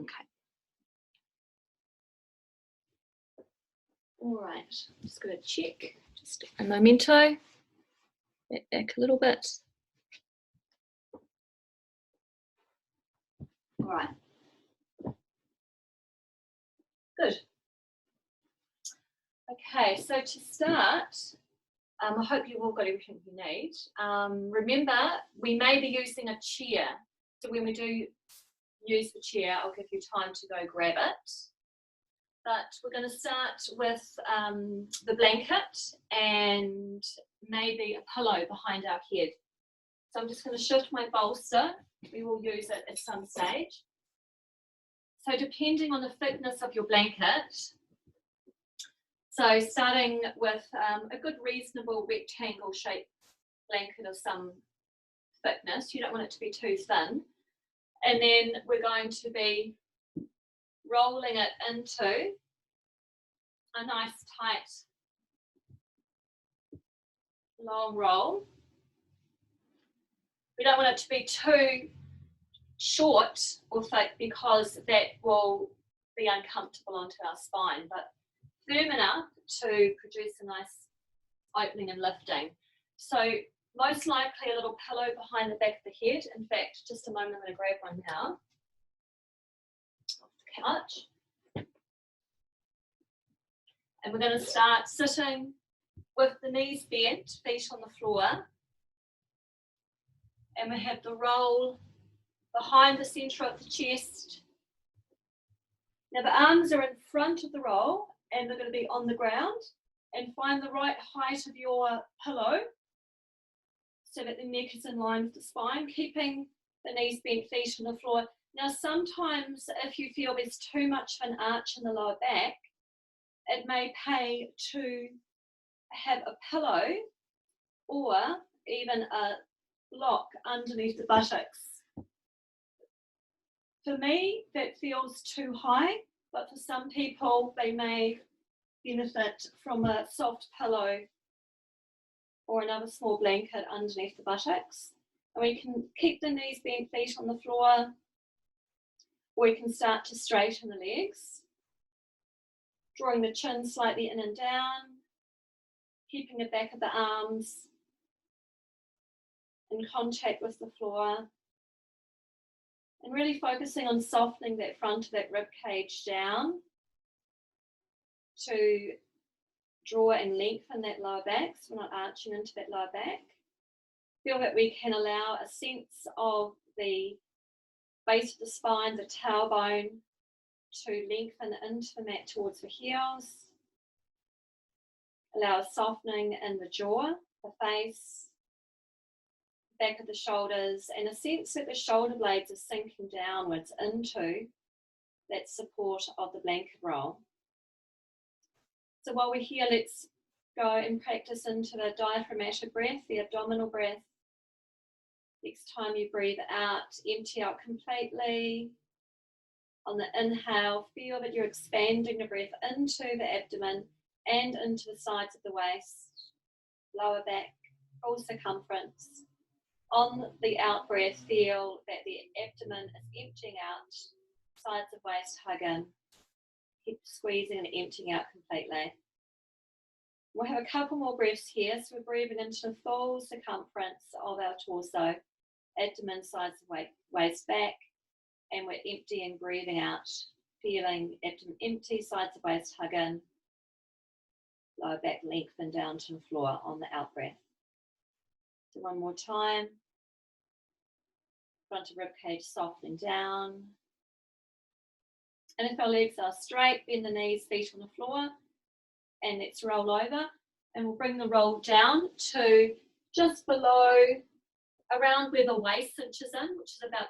Okay. All right, just going to check just a momento. Back a little bit. All right. Good. Okay, so to start, I hope you've all got everything you need. Remember, we may be using a chair. So when we do use the chair, I'll give you time to go grab it. But we're going to start with the blanket and maybe a pillow behind our head. So I'm just going to shift my bolster. We will use it at some stage. So depending on the thickness of your blanket, so starting with a good reasonable rectangle shaped blanket of some thickness, you don't want it to be too thin. And then we're going to be rolling it into a nice tight long roll. We don't want it to be too short or thick because that will be uncomfortable onto our spine, but firm enough to produce a nice opening and lifting. So most likely a little pillow behind the back of the head. In fact, just a moment, I'm going to grab one now off the couch. And we're going to start sitting with the knees bent, feet on the floor. And we have the roll behind the centre of the chest. Now the arms are in front of the roll and they're going to be on the ground, and find the right height of your pillow so that the neck is in line with the spine, keeping the knees bent, feet on the floor. Now sometimes if you feel there's too much of an arch in the lower back, it may pay to have a pillow or even a block underneath the buttocks. For me, that feels too high, but for some people, they may benefit from a soft pillow or another small blanket underneath the buttocks. And we can keep the knees bent, feet on the floor, or we can start to straighten the legs, drawing the chin slightly in and down, keeping the back of the arms in contact with the floor, and really focusing on softening that front of that rib cage down to draw and lengthen that lower back, so we're not arching into that lower back. Feel that we can allow a sense of the base of the spine, the tailbone, to lengthen into the mat towards the heels. Allow a softening in the jaw, the face, back of the shoulders, and a sense that the shoulder blades are sinking downwards into that support of the blanket roll. So while we're here, let's go and practice into the diaphragmatic breath, the abdominal breath. Next time you breathe out, empty out completely. On the inhale, feel that you're expanding the breath into the abdomen and into the sides of the waist, lower back, full circumference. On the out breath, feel that the abdomen is emptying out, sides of waist hug in. Keep squeezing and emptying out completely. We'll have a couple more breaths here. So we're breathing into the full circumference of our torso, abdomen, sides of waist back, and we're emptying, breathing out, feeling abdomen empty, sides of waist hug in, lower back lengthen down to the floor on the out breath. So one more time. Front of rib cage softening down. And if our legs are straight, bend the knees, feet on the floor, and let's roll over. And we'll bring the roll down to just below, around where the waist cinches in, which is about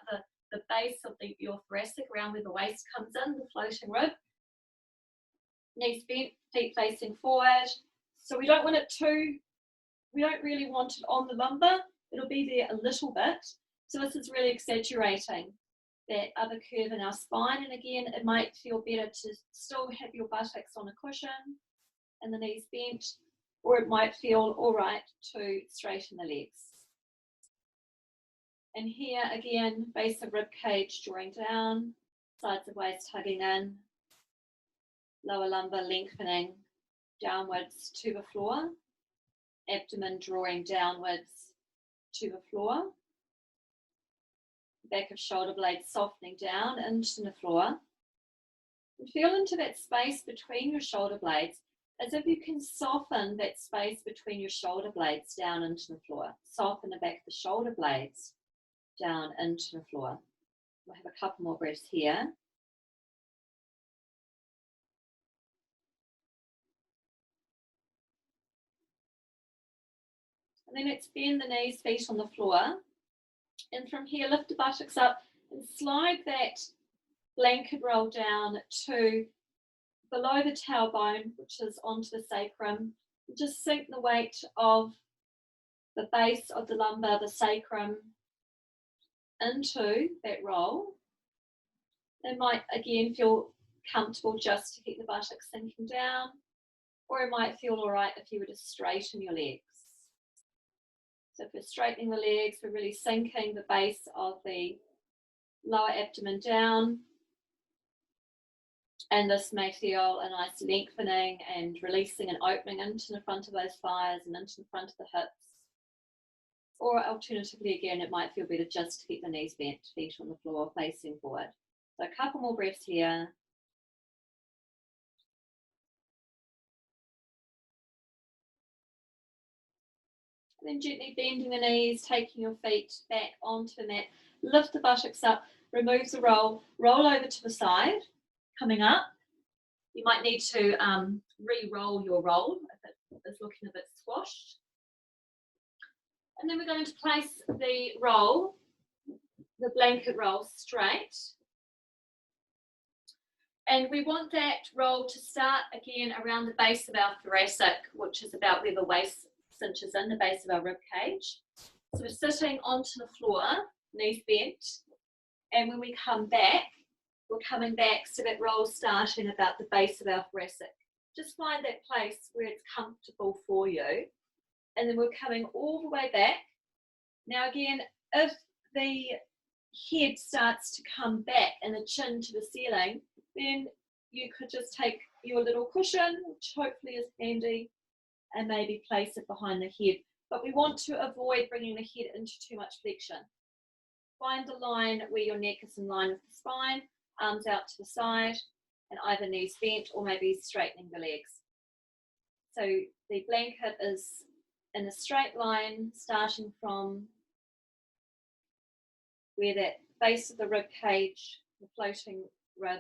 the base of your thoracic, around where the waist comes in, the floating rib. Knees bent, feet facing forward. So we don't want it we don't really want it on the lumbar. It'll be there a little bit. So this is really exaggerating that other curve in our spine. And again, it might feel better to still have your buttocks on a cushion and the knees bent, or it might feel all right to straighten the legs. And here again, base of rib cage drawing down, Sides of waist hugging in, lower lumbar lengthening downwards to the floor, abdomen drawing downwards to the floor, back of shoulder blades softening down into the floor. And feel into that space between your shoulder blades as if you can soften that space between your shoulder blades down into the floor. Soften the back of the shoulder blades down into the floor. We'll have a couple more breaths here. And then let's bend the knees, feet on the floor. And from here, lift the buttocks up and slide that blanket roll down to below the tailbone, which is onto the sacrum. Just sink the weight of the base of the lumbar, the sacrum, into that roll. It might again feel comfortable just to keep the buttocks sinking down, or it might feel all right if you were to straighten your legs. So if we're straightening the legs, we're really sinking the base of the lower abdomen down. And this may feel a nice lengthening and releasing and opening into the front of those thighs and into the front of the hips. Or alternatively, again, it might feel better just to keep the knees bent, feet on the floor, facing forward. So a couple more breaths here. And then gently bending the knees, taking your feet back onto the mat. Lift the buttocks up, remove the roll, roll over to the side, coming up. You might need to re-roll your roll if it is looking a bit squashed. And then we're going to place the roll, the blanket roll, straight. And we want that roll to start again around the base of our thoracic, which is about where the waist cinches in, the base of our rib cage. So we're sitting onto the floor, knees bent, and when we come back, we're coming back so that roll's starting about the base of our thoracic. Just find that place where it's comfortable for you. And then we're coming all the way back. Now again, if the head starts to come back and the chin to the ceiling, then you could just take your little cushion, which hopefully is handy, and maybe place it behind the head. But we want to avoid bringing the head into too much flexion. Find the line where your neck is in line with the spine, arms out to the side, and either knees bent or maybe straightening the legs. So the blanket is in a straight line, starting from where that base of the rib cage, the floating rib,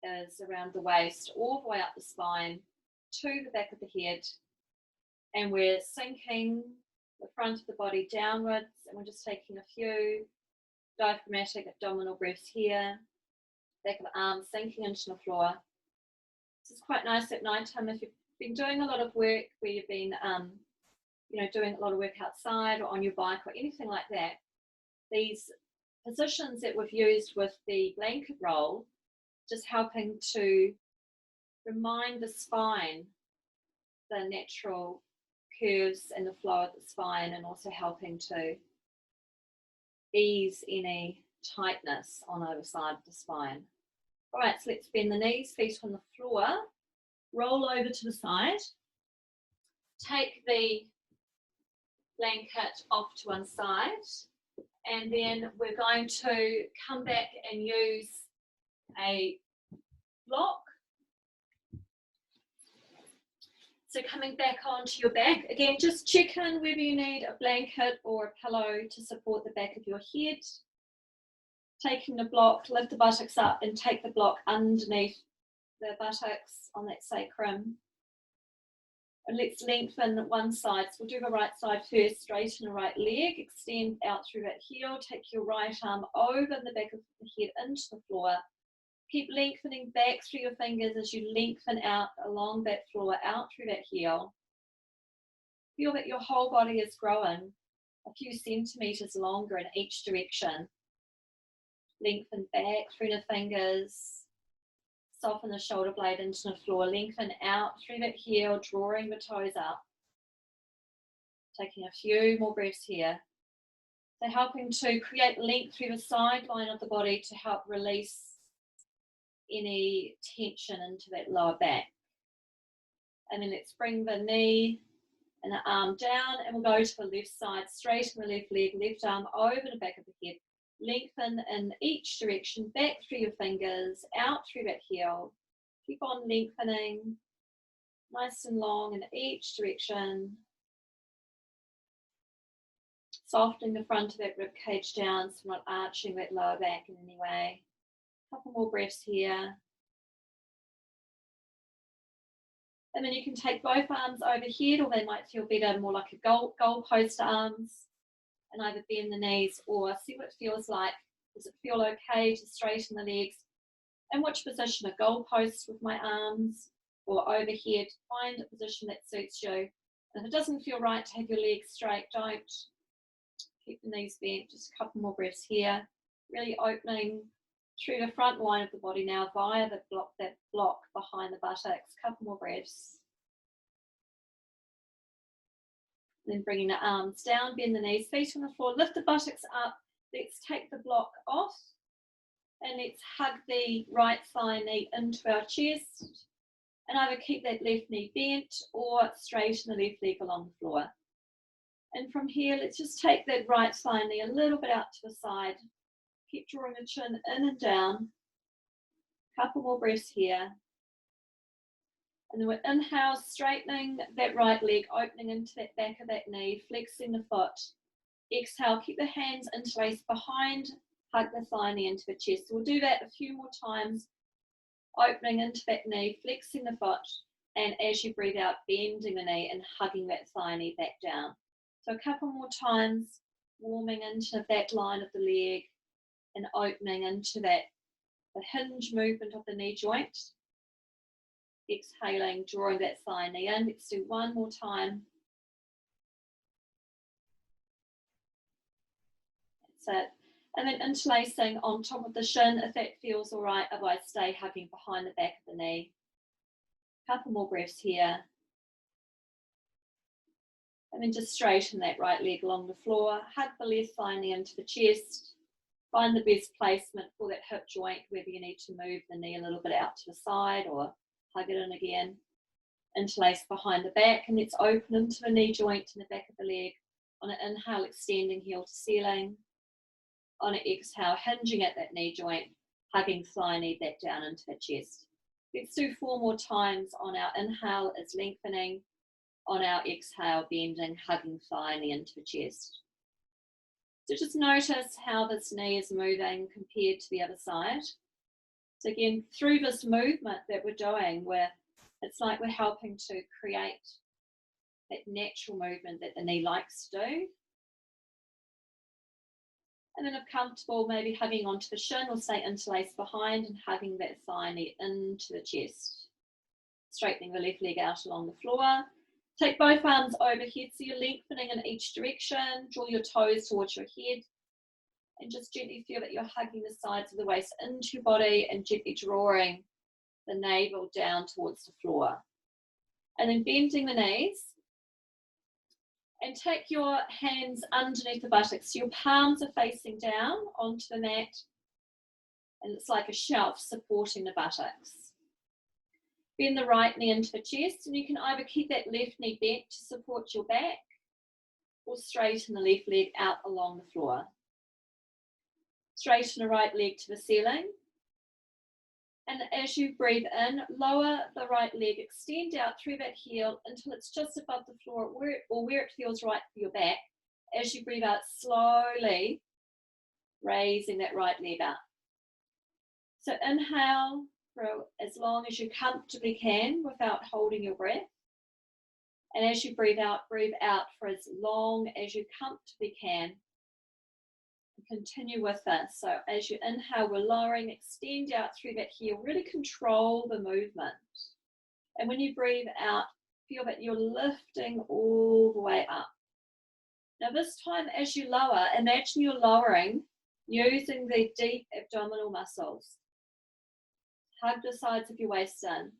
is around the waist, all the way up the spine to the back of the head. And we're sinking the front of the body downwards, and we're just taking a few diaphragmatic abdominal breaths here. Back of the arms sinking into the floor. This is quite nice at night time if you've been doing a lot of work where you've been doing a lot of work outside or on your bike or anything like that. These positions that we've used with the blanket roll, just helping to remind the spine the natural curves and the flow of the spine, and also helping to ease any tightness on either side of the spine. All right, so let's bend the knees, feet on the floor, roll over to the side, take the blanket off to one side, and then we're going to come back and use a block. So coming back onto your back, again, just check in whether you need a blanket or a pillow to support the back of your head. Taking the block, lift the buttocks up and take the block underneath the buttocks on that sacrum. And let's lengthen one side. So we'll do the right side first, straighten the right leg, extend out through that heel, take your right arm over the back of the head into the floor. Keep lengthening back through your fingers as you lengthen out along that floor, out through that heel. Feel that your whole body is growing a few centimeters longer in each direction. Lengthen back through the fingers, soften the shoulder blade into the floor, lengthen out through that heel, drawing the toes up. Taking a few more breaths here. So helping to create length through the side line of the body to help release any tension into that lower back. And then let's bring the knee and the arm down, and we'll go to the left side, straighten the left leg, left arm over the back of the head. Lengthen in each direction, back through your fingers, out through that heel. Keep on lengthening, nice and long in each direction. Softening the front of that rib cage down so we're not arching that lower back in any way. A couple more breaths here. And then you can take both arms overhead, or they might feel better, more like a goal post arms, and either bend the knees or see what it feels like. Does it feel okay to straighten the legs? And which position, a goal post with my arms or overhead? Find a position that suits you. And if it doesn't feel right to have your legs straight, don't. Keep the knees bent. Just a couple more breaths here. Really opening through the front line of the body now via the block behind the buttocks. Couple more breaths. Then bringing the arms down, bend the knees, feet on the floor, lift the buttocks up. Let's take the block off and let's hug the right thigh knee into our chest and either keep that left knee bent or straighten the left leg along the floor. And from here, let's just take that right thigh knee a little bit out to the side. Keep drawing the chin in and down. Couple more breaths here. And then we'll inhale, straightening that right leg, opening into that back of that knee, flexing the foot. Exhale, keep the hands interlaced behind, hug the thigh knee into the chest. So we'll do that a few more times, opening into that knee, flexing the foot, and as you breathe out, bending the knee and hugging that thigh knee back down. So a couple more times, warming into that line of the leg and opening into that, the hinge movement of the knee joint. Exhaling, drawing that thigh knee in. Let's do one more time. That's it. And then interlacing on top of the shin if that feels all right, otherwise stay hugging behind the back of the knee. Couple more breaths here. And then just straighten that right leg along the floor. Hug the left thigh knee into the chest. Find the best placement for that hip joint, whether you need to move the knee a little bit out to the side or hug it in again. Interlace behind the back, and let's open into the knee joint in the back of the leg. On an inhale, extending heel to ceiling. On an exhale, hinging at that knee joint, hugging thigh knee back down into the chest. Let's do 4 more times. On our inhale, it's lengthening. On our exhale, bending, hugging thigh knee into the chest. So just notice how this knee is moving compared to the other side. So again, through this movement that we're doing, where it's like we're helping to create that natural movement that the knee likes to do. And then if comfortable, maybe hugging onto the shin or stay interlaced behind and hugging that thigh knee into the chest. Straightening the left leg out along the floor. Take both arms overhead so you're lengthening in each direction. Draw your toes towards your head. And just gently feel that you're hugging the sides of the waist into your body and gently drawing the navel down towards the floor. And then bending the knees. And take your hands underneath the buttocks. So your palms are facing down onto the mat. And it's like a shelf supporting the buttocks. Bend the right knee into the chest. And you can either keep that left knee bent to support your back or straighten the left leg out along the floor. Straighten the right leg to the ceiling. And as you breathe in, lower the right leg, extend out through that heel until it's just above the floor where it feels right for your back. As you breathe out, slowly raising that right leg up. So inhale for as long as you comfortably can without holding your breath. And as you breathe out for as long as you comfortably can. Continue with this. So as you inhale, we're lowering, extend out through that heel, really control the movement. And when you breathe out, feel that you're lifting all the way up. Now this time as you lower, imagine you're lowering using the deep abdominal muscles. Hug the sides of your waist in.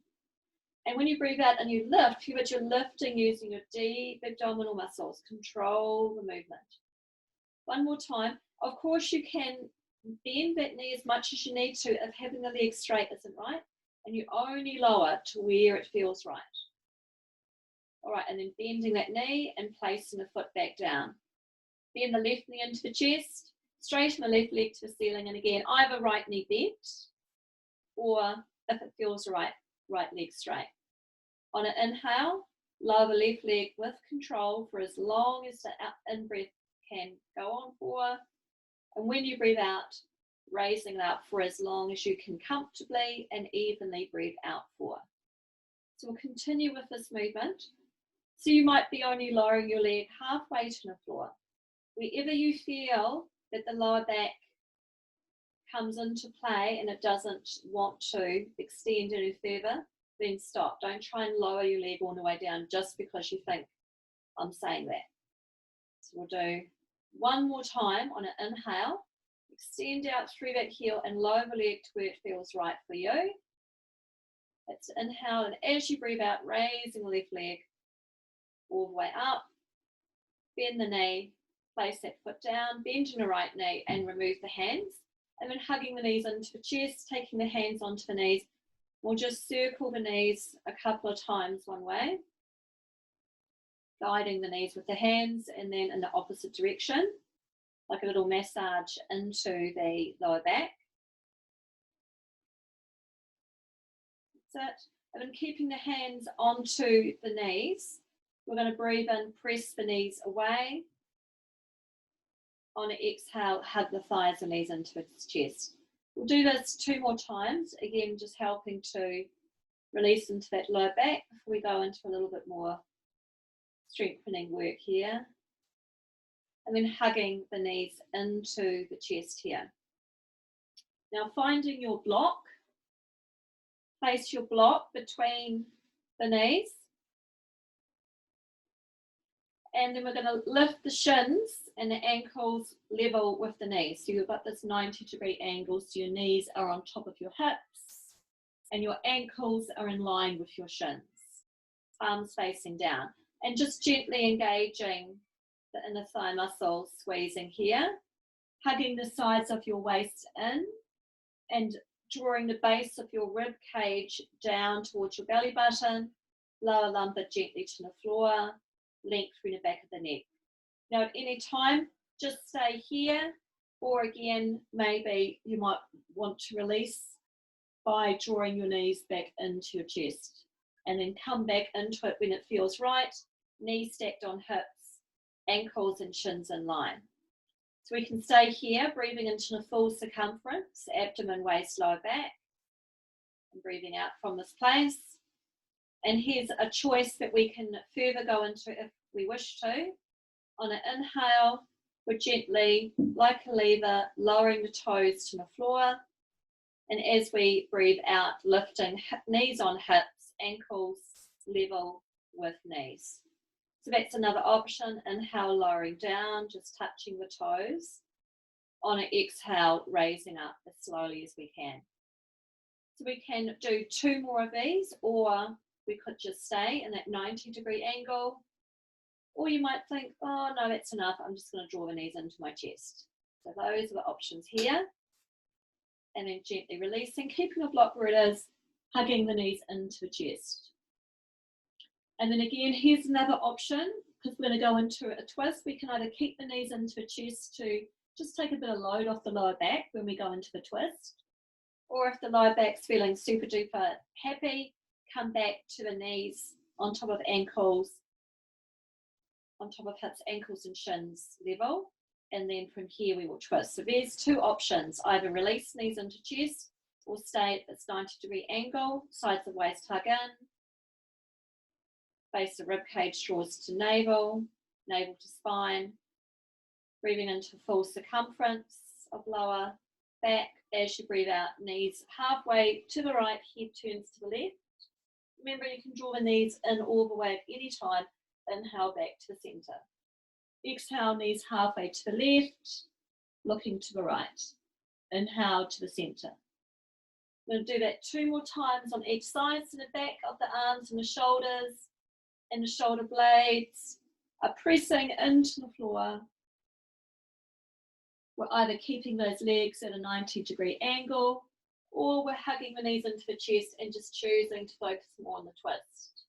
And when you breathe out and you lift, feel that you're lifting using your deep abdominal muscles. Control the movement. One more time. Of course, you can Bend that knee as much as you need to if having the leg straight isn't right, and you only lower to where it feels right. All right, and then bending that knee and placing the foot back down. Bend the left knee into the chest, straighten the left leg to the ceiling, and again, either right knee bent, or if it feels right, right leg straight. On an inhale, lower the left leg with control for as long as the in-breath can go on for. And when you breathe out, raising it up for as long as you can comfortably and evenly breathe out for. So we'll continue with this movement. So you might be only lowering your leg halfway to the floor. Wherever you feel that the lower back comes into play and it doesn't want to extend any further, then stop. Don't try and lower your leg all the way down just because you think I'm saying that. So we'll do one more time on an inhale. Extend out through that heel and lower the leg to where it feels right for you. That's inhale, and as you breathe out, raising the left leg all the way up. Bend the knee, place that foot down, bending the right knee and remove the hands. And then hugging the knees into the chest, taking the hands onto the knees. We'll just circle the knees a couple of times one way. Guiding the knees with the hands and then in the opposite direction, like a little massage into the lower back. That's it. And then keeping the hands onto the knees, we're going to breathe in, press the knees away. On an exhale, hug the thighs and knees into its chest. We'll do this 2 more times, again just helping to release into that lower back before we go into a little bit more strengthening work here. And then hugging the knees into the chest here. Now finding your block, place your block between the knees. And then we're going to lift the shins and the ankles level with the knees. So you've got this 90-degree angle, so your knees are on top of your hips and your ankles are in line with your shins. Arms facing down. And just gently engaging the inner thigh muscles, squeezing here. Hugging the sides of your waist in and drawing the base of your rib cage down towards your belly button. Lower lumbar gently to the floor. Length through the back of the neck. Now at any time, just stay here, or again, maybe you might want to release by drawing your knees back into your chest and then come back into it when it feels right, knees stacked on hips, ankles and shins in line. So we can stay here, breathing into the full circumference, abdomen, waist, lower back, and breathing out from this place. And here's a choice that we can further go into if we wish to. On an inhale, we're gently, like a lever, lowering the toes to the floor. And as we breathe out, lifting knees on hips, ankles level with knees. So that's another option. Inhale, lowering down, just touching the toes. On an exhale, raising up as slowly as we can. So we can do 2 more of these, or we could just stay in that 90-degree angle. Or you might think, oh no, that's enough. I'm just going to draw the knees into my chest. So those are the options here. And then gently releasing, keeping a block where it is, hugging the knees into the chest. And then again, here's another option, because we're going to go into a twist. We can either keep the knees into the chest to just take a bit of load off the lower back when we go into the twist. Or if the lower back's feeling super duper happy, come back to the knees on top of ankles, on top of hips, ankles and shins level. And then from here we will twist. So there's 2 options, either release knees into chest or stay at this 90-degree angle, sides of waist hug in, base of rib cage draws to navel, navel to spine, breathing into full circumference of lower back. As you breathe out, knees halfway to the right, head turns to the left. Remember, you can draw the knees in all the way at any time. Inhale back to the center. Exhale, knees halfway to the left, looking to the right. Inhale to the center. We're going to do that 2 more times on each side, so the back of the arms and the shoulders and the shoulder blades are pressing into the floor. We're either keeping those legs at a 90-degree angle, or we're hugging the knees into the chest and just choosing to focus more on the twist.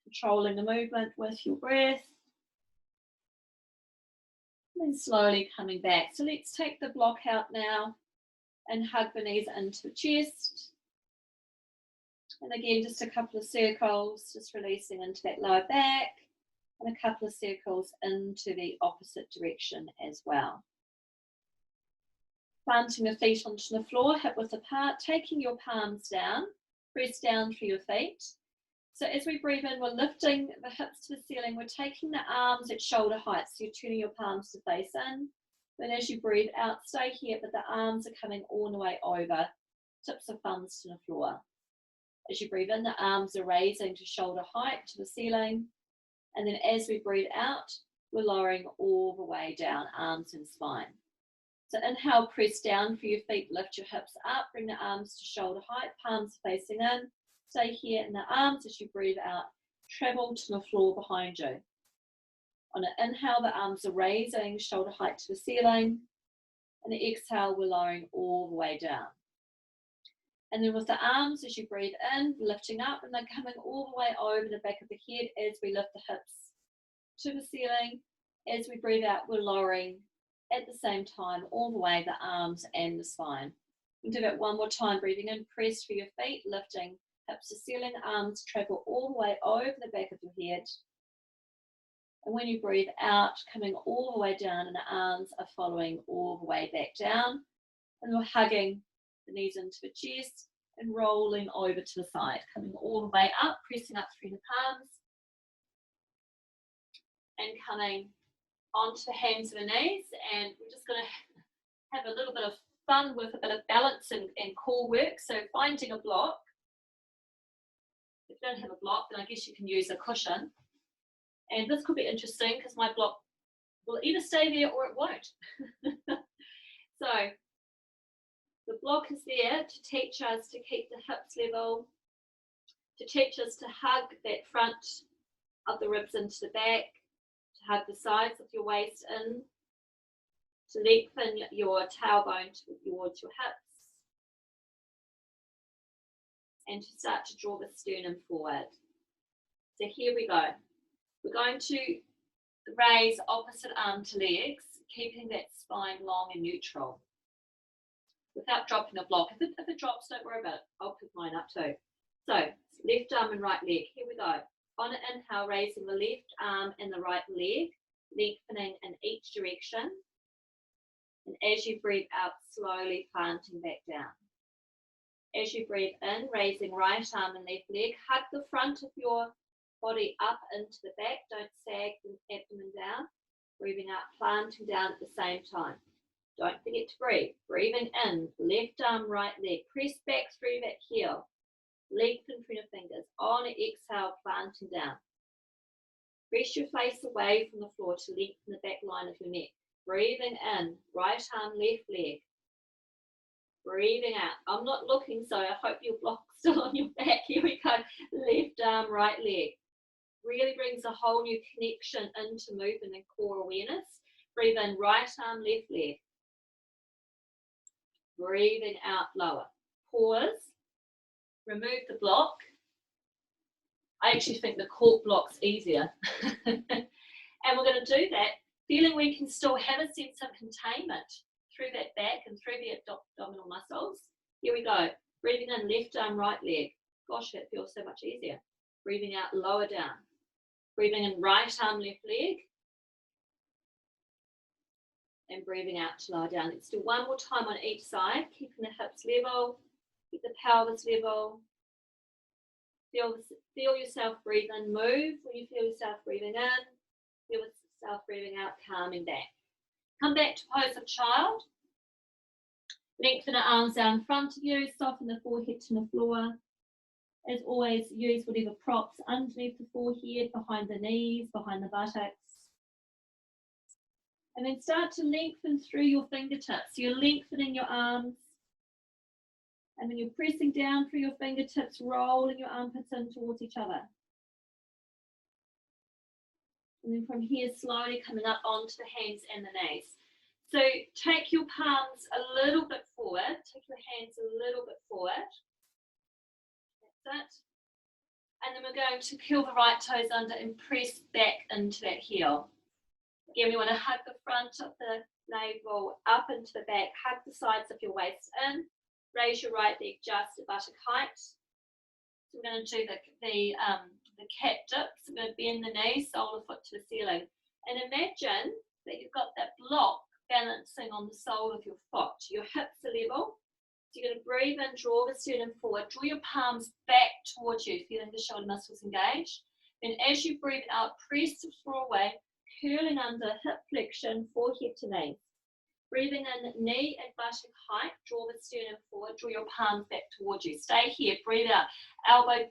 Controlling the movement with your breath. And then slowly coming back. So let's take the block out now and hug the knees into the chest. And again, just a couple of circles, just releasing into that lower back, and a couple of circles into the opposite direction as well. Planting the feet onto the floor, hip width apart, taking your palms down, press down through your feet. So as we breathe in, we're lifting the hips to the ceiling, we're taking the arms at shoulder height, so you're turning your palms to face in. Then as you breathe out, stay here, but the arms are coming all the way over, tips of thumbs to the floor. As you breathe in, the arms are raising to shoulder height to the ceiling. And then as we breathe out, we're lowering all the way down, arms and spine. So inhale, press down for your feet, lift your hips up, bring the arms to shoulder height, palms facing in. Stay here in the arms. As you breathe out, travel to the floor behind you. On an inhale, the arms are raising, shoulder height to the ceiling. And the exhale, we're lowering all the way down. And then with the arms, as you breathe in, lifting up, and they're coming all the way over the back of the head as we lift the hips to the ceiling. As we breathe out, we're lowering at the same time all the way the arms and the spine. We'll do that one more time. Breathing in, press for your feet, lifting hips to ceiling, arms travel all the way over the back of your head. And when you breathe out, coming all the way down, and the arms are following all the way back down. And we're hugging the knees into the chest and rolling over to the side, coming all the way up, pressing up through the palms, and coming onto the hands and the knees. And we're just going to have a little bit of fun with a bit of balance and core work. So finding a block. If you don't have a block, then I guess you can use a cushion. And this could be interesting because my block will either stay there or it won't. So the block is there to teach us to keep the hips level, to teach us to hug that front of the ribs into the back, to hug the sides with your waist in, to lengthen your tailbone towards your hips, and to start to draw the sternum forward. So here we go. We're going to raise opposite arm to legs, keeping that spine long and neutral, without dropping the block. If it drops, don't worry about it. I'll pick mine up too. So left arm and right leg. Here we go. On an inhale, raising the left arm and the right leg, lengthening in each direction. And as you breathe out, slowly planting back down. As you breathe in, raising right arm and left leg, hug the front of your body up into the back. Don't sag the abdomen down. Breathing out, planting down at the same time. Don't forget to breathe. Breathing in, left arm, right leg. Press back through that heel. Lengthen through your fingers. On an exhale, planting down. Press your face away from the floor to lengthen the back line of your neck. Breathing in, right arm, left leg. Breathing out. I'm not looking, so I hope your block's still on your back. Here we go. Left arm, right leg. Really brings a whole new connection into movement and core awareness. Breathe in, right arm, left leg. Breathing out, lower. Pause. Remove the block. I actually think the cork block's easier. And we're going to do that, feeling we can still have a sense of containment through that back and through the abdominal muscles. Here we go. Breathing in, left arm, right leg. Gosh, that feels so much easier. Breathing out, lower down. Breathing in, right arm, left leg. And breathing out to lower down. Let's do one more time on each side, keeping the hips level, keep the pelvis level. Feel yourself breathe in, move when you feel yourself breathing in, feel yourself breathing out, calming back. Come back to pose of child. Lengthen the arms down in front of you, soften the forehead to the floor. As always, use whatever props underneath the forehead, behind the knees, behind the buttocks. And then start to lengthen through your fingertips. You're lengthening your arms. And then you're pressing down through your fingertips, rolling your armpits in towards each other. And then from here, slowly coming up onto the hands and the knees. So take your palms a little bit forward. Take your hands a little bit forward. That's it. And then we're going to curl the right toes under and press back into that heel. Again, we want to hug the front of the navel up into the back, hug the sides of your waist in, raise your right leg just at buttock height. So we're going to do the cat dip. So we're going to bend the knee, sole of foot to the ceiling. And imagine that you've got that block balancing on the sole of your foot. Your hips are level. So you're going to breathe in, draw the sternum forward, draw your palms back towards you, feeling the shoulder muscles engaged. Then as you breathe out, press the floor away, curling under, hip flexion, forehead to knee. Breathing in, knee at buttock height, draw the sternum forward, draw your palms back towards you. Stay here, breathe out, elbow,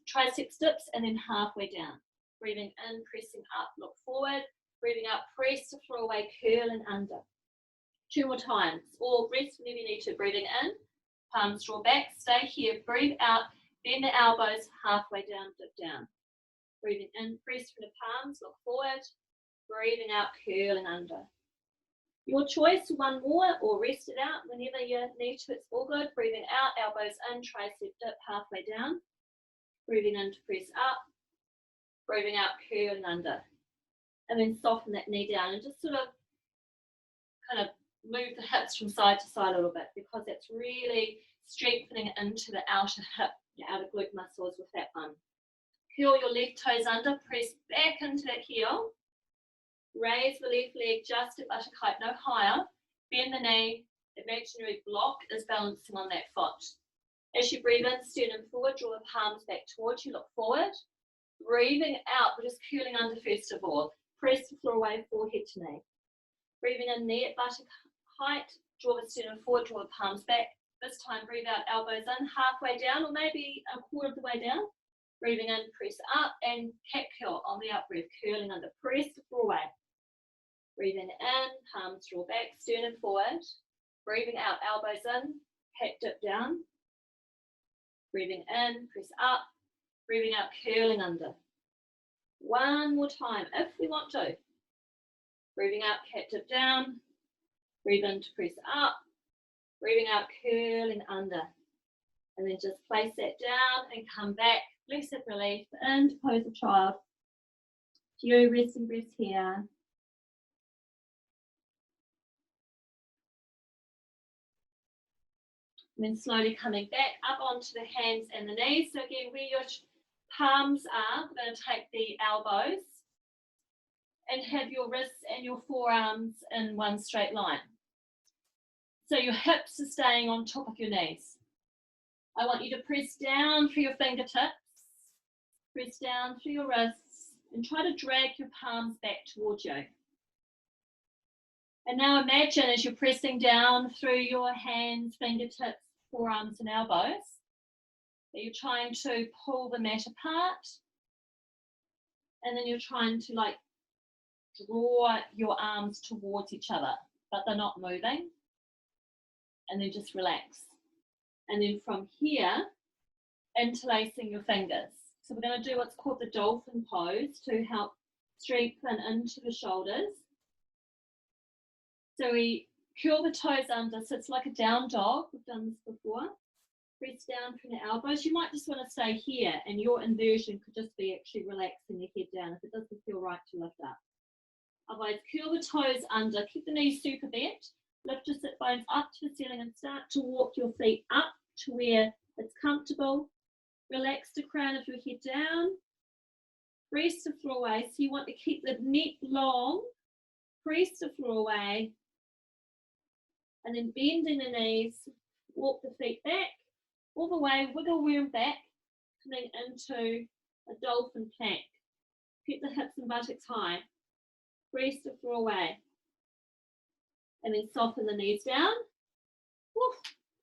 triceps dips, and then halfway down. Breathing in, pressing up, look forward. Breathing out, press the floor away, curling under. 2 more times, or rest whenever you need to. Breathing in, palms draw back, stay here, breathe out, bend the elbows, halfway down, dip down. Breathing in, press from the palms, look forward. Breathing out, curling under. Your choice, one more, or rest it out whenever you need to, it's all good. Breathing out, elbows in, tricep dip, halfway down. Breathing in to press up. Breathing out, curling under. And then soften that knee down and just sort of kind of move the hips from side to side a little bit, because that's really strengthening into the outer hip, your outer glute muscles with that one. Curl your left toes under, press back into that heel. Raise the left leg just at buttock height, no higher. Bend the knee, imaginary block is balancing on that foot. As you breathe in, sternum forward, draw the palms back towards you, look forward. Breathing out, we're just curling under first of all. Press the floor away, forehead to knee. Breathing in, knee at buttock height, draw the sternum forward, draw the palms back. This time, breathe out, elbows in, halfway down, or maybe a quarter of the way down. Breathing in, press up, and cat curl on the out breath, curling under. Press the floor away. Breathing in, palms draw back, sternum forward. Breathing out, elbows in, cat dip down. Breathing in, press up. Breathing out, curling under. One more time, if we want to. Breathing out, cat dip down. Breathe in to press up. Breathing out, curling under. And then just place that down and come back. Blessed relief into pose of child. Few resting breaths here. And then slowly coming back up onto the hands and the knees. So again, where your palms are, we're going to take the elbows and have your wrists and your forearms in one straight line. So your hips are staying on top of your knees. I want you to press down through your fingertips, press down through your wrists, and try to drag your palms back towards you. And now imagine as you're pressing down through your hands, fingertips, forearms, and elbows, that you're trying to pull the mat apart, and then you're trying to like draw your arms towards each other, but they're not moving. And then just relax. And then from here, interlacing your fingers. So we're going to do what's called the dolphin pose to help strengthen into the shoulders. So we curl the toes under, so it's like a down dog. We've done this before. Press down from the elbows. You might just want to stay here, and your inversion could just be actually relaxing the head down if it doesn't feel right to lift up. Otherwise, curl the toes under, keep the knees super bent, lift your sit bones up to the ceiling and start to walk your feet up to where it's comfortable. Relax the crown of your head down. Press the floor away. So you want to keep the neck long. Press the floor away. And then bending the knees, walk the feet back, all the way, wiggle worm back, coming into a dolphin plank. Keep the hips and buttocks high. Press the floor away. And then soften the knees down. Woof,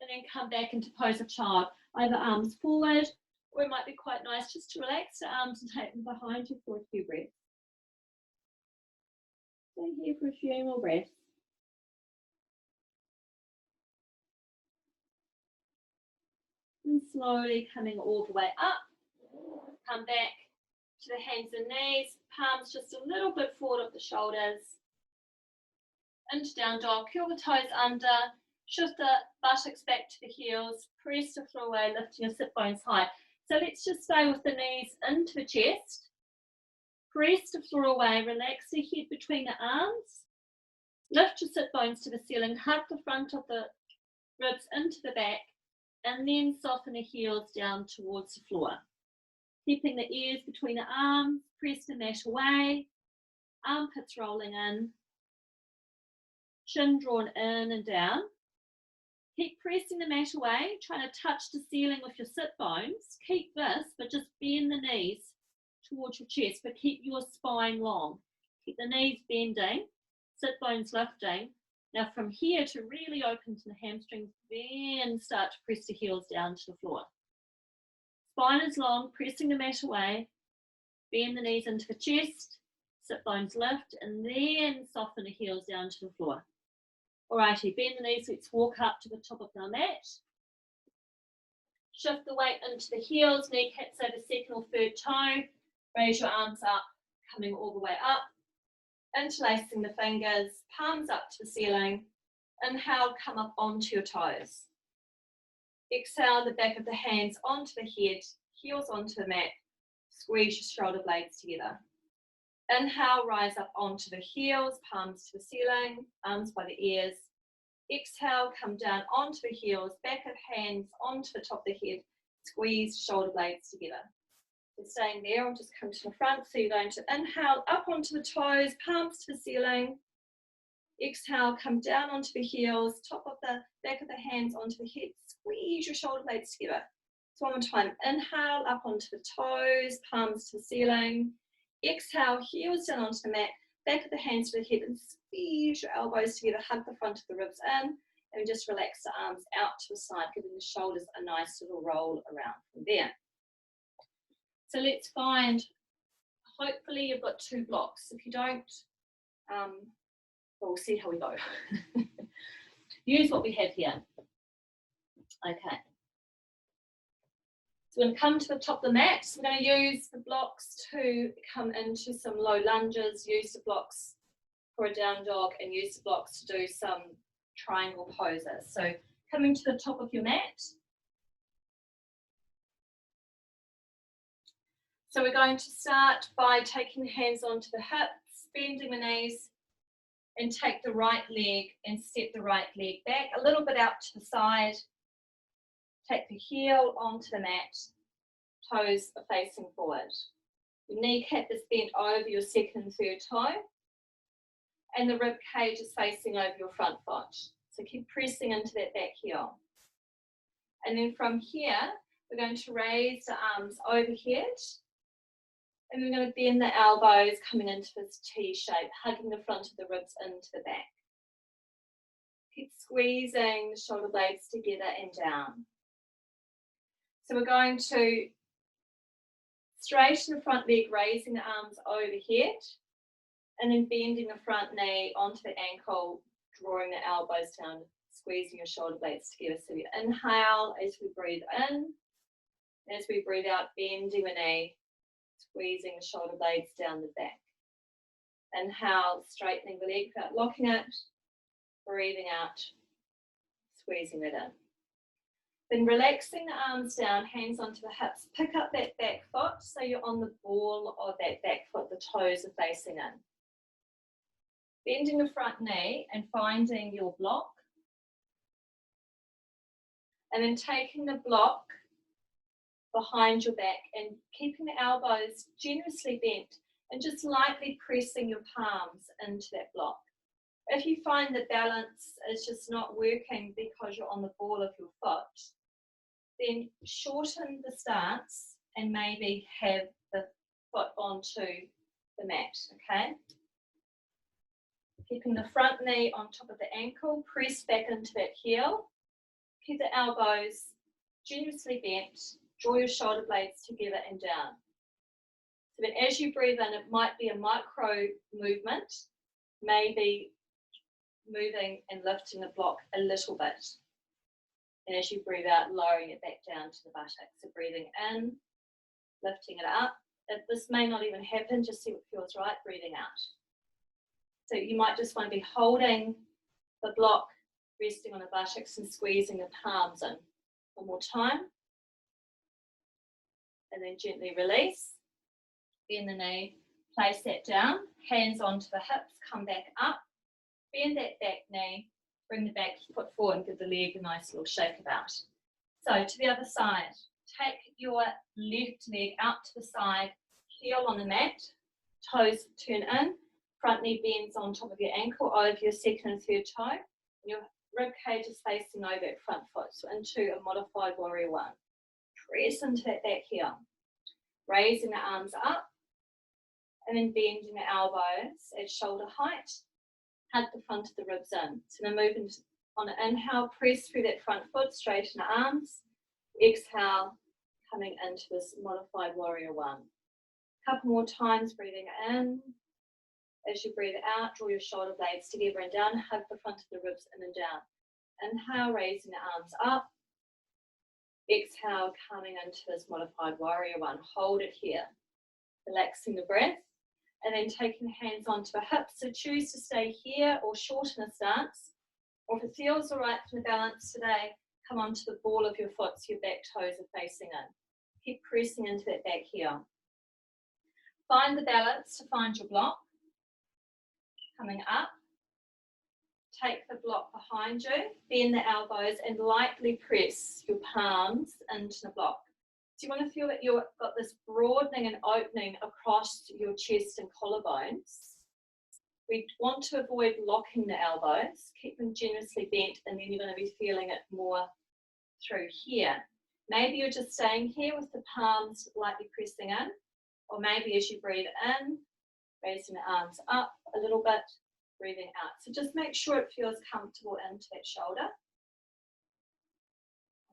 and then come back into pose of child. Either arms forward, or it might be quite nice just to relax the arms and take them behind you for a few breaths. Stay here for a few more breaths. And slowly coming all the way up. Come back to the hands and knees, palms just a little bit forward of the shoulders. Into down dog, curl the toes under, shift the buttocks back to the heels, press the floor away, lifting your sit bones high. So let's just stay with the knees into the chest. Press the floor away, relax the head between the arms. Lift your sit bones to the ceiling, hug the front of the ribs into the back, and then soften the heels down towards the floor. Keeping the ears between the arms, press the mat away, armpits rolling in, chin drawn in and down. Keep pressing the mat away, trying to touch the ceiling with your sit bones. Keep this, but just bend the knees towards your chest, but keep your spine long. Keep the knees bending, sit bones lifting. Now from here to really open to the hamstrings, then start to press the heels down to the floor. Spine is long, pressing the mat away, bend the knees into the chest, sit bones lift, and then soften the heels down to the floor. Alrighty, bend the knees, let's walk up to the top of our mat. Shift the weight into the heels, kneecaps over second or third toe. Raise your arms up, coming all the way up. Interlacing the fingers, palms up to the ceiling. Inhale, come up onto your toes. Exhale, the back of the hands onto the head, heels onto the mat. Squeeze your shoulder blades together. Inhale, rise up onto the heels, palms to the ceiling, arms by the ears. Exhale, come down onto the heels, back of hands onto the top of the head. Squeeze shoulder blades together. So staying there, I'll just come to the front. So you're going to inhale up onto the toes, palms to the ceiling. Exhale, come down onto the heels, top of the back of the hands onto the head. Squeeze your shoulder blades together. So one more time. Inhale up onto the toes, palms to the ceiling. Exhale, heels down onto the mat, back of the hands to the head, and squeeze your elbows together. Hug the front of the ribs in, and just relax the arms out to the side, giving the shoulders a nice little roll around from there. So let's find, hopefully you've got 2 blocks. If you don't, well, we'll see how we go. Use what we have here. Okay. So we're going to come to the top of the mat. So we're going to use the blocks to come into some low lunges, use the blocks for a down dog, and use the blocks to do some triangle poses. So coming to the top of your mat. So we're going to start by taking the hands onto the hips, bending the knees, and take the right leg and step the right leg back a little bit out to the side. Take the heel onto the mat, toes are facing forward. Your kneecap is bent over your second and third toe, and the rib cage is facing over your front foot. So keep pressing into that back heel. And then from here, we're going to raise the arms overhead, and we're going to bend the elbows coming into this T shape, hugging the front of the ribs into the back. Keep squeezing the shoulder blades together and down. So we're going to straighten the front leg, raising the arms overhead, and then bending the front knee onto the ankle, drawing the elbows down, squeezing your shoulder blades together. So we inhale as we breathe in, as we breathe out, bending the knee, squeezing the shoulder blades down the back. Inhale, straightening the leg without locking it, breathing out, squeezing it in. Then relaxing the arms down, hands onto the hips, pick up that back foot so you're on the ball of that back foot, the toes are facing in. Bending the front knee and finding your block. And then taking the block behind your back and keeping the elbows generously bent and just lightly pressing your palms into that block. If you find the balance is just not working because you're on the ball of your foot, then shorten the stance and maybe have the foot onto the mat, okay? Keeping the front knee on top of the ankle, press back into that heel. Keep the elbows generously bent, draw your shoulder blades together and down. So then as you breathe in, it might be a micro movement, maybe moving and lifting the block a little bit. And as you breathe out, lowering it back down to the buttocks. So breathing in, lifting it up, This may not even happen, just see what feels right, breathing out. So you might just want to be holding the block, resting on the buttocks and squeezing the palms in. One more time. And then gently release. Bend the knee, place that down, hands onto the hips, come back up, bend that back knee, bring the back foot forward and give the leg a nice little shake about. So to the other side, take your left leg out to the side, heel on the mat, toes turn in, front knee bends on top of your ankle over your second and third toe, and your rib cage is facing over that front foot, so into a modified warrior one. Press into that back heel, raising the arms up, and then bending the elbows at shoulder height, hug the front of the ribs in. So now move into, on an inhale, press through that front foot, straighten the arms, exhale, coming into this modified warrior one. Couple more times, breathing in. As you breathe out, draw your shoulder blades together and down, hug the front of the ribs in and down. Inhale, raising the arms up. Exhale, coming into this modified warrior one. Hold it here. Relaxing the breath. And then taking the hands onto the hips. So choose to stay here or shorten a stance. Or if it feels all right from the balance today, come onto the ball of your foot so your back toes are facing in. Keep pressing into that back heel. Find the balance to find your block. Coming up. Take the block behind you, bend the elbows and lightly press your palms into the block. So you want to feel that you've got this broadening and opening across your chest and collarbones. We want to avoid locking the elbows, keep them generously bent, and then you're going to be feeling it more through here. Maybe you're just staying here with the palms lightly pressing in, or maybe as you breathe in, raising the arms up a little bit, breathing out. So just make sure it feels comfortable into that shoulder.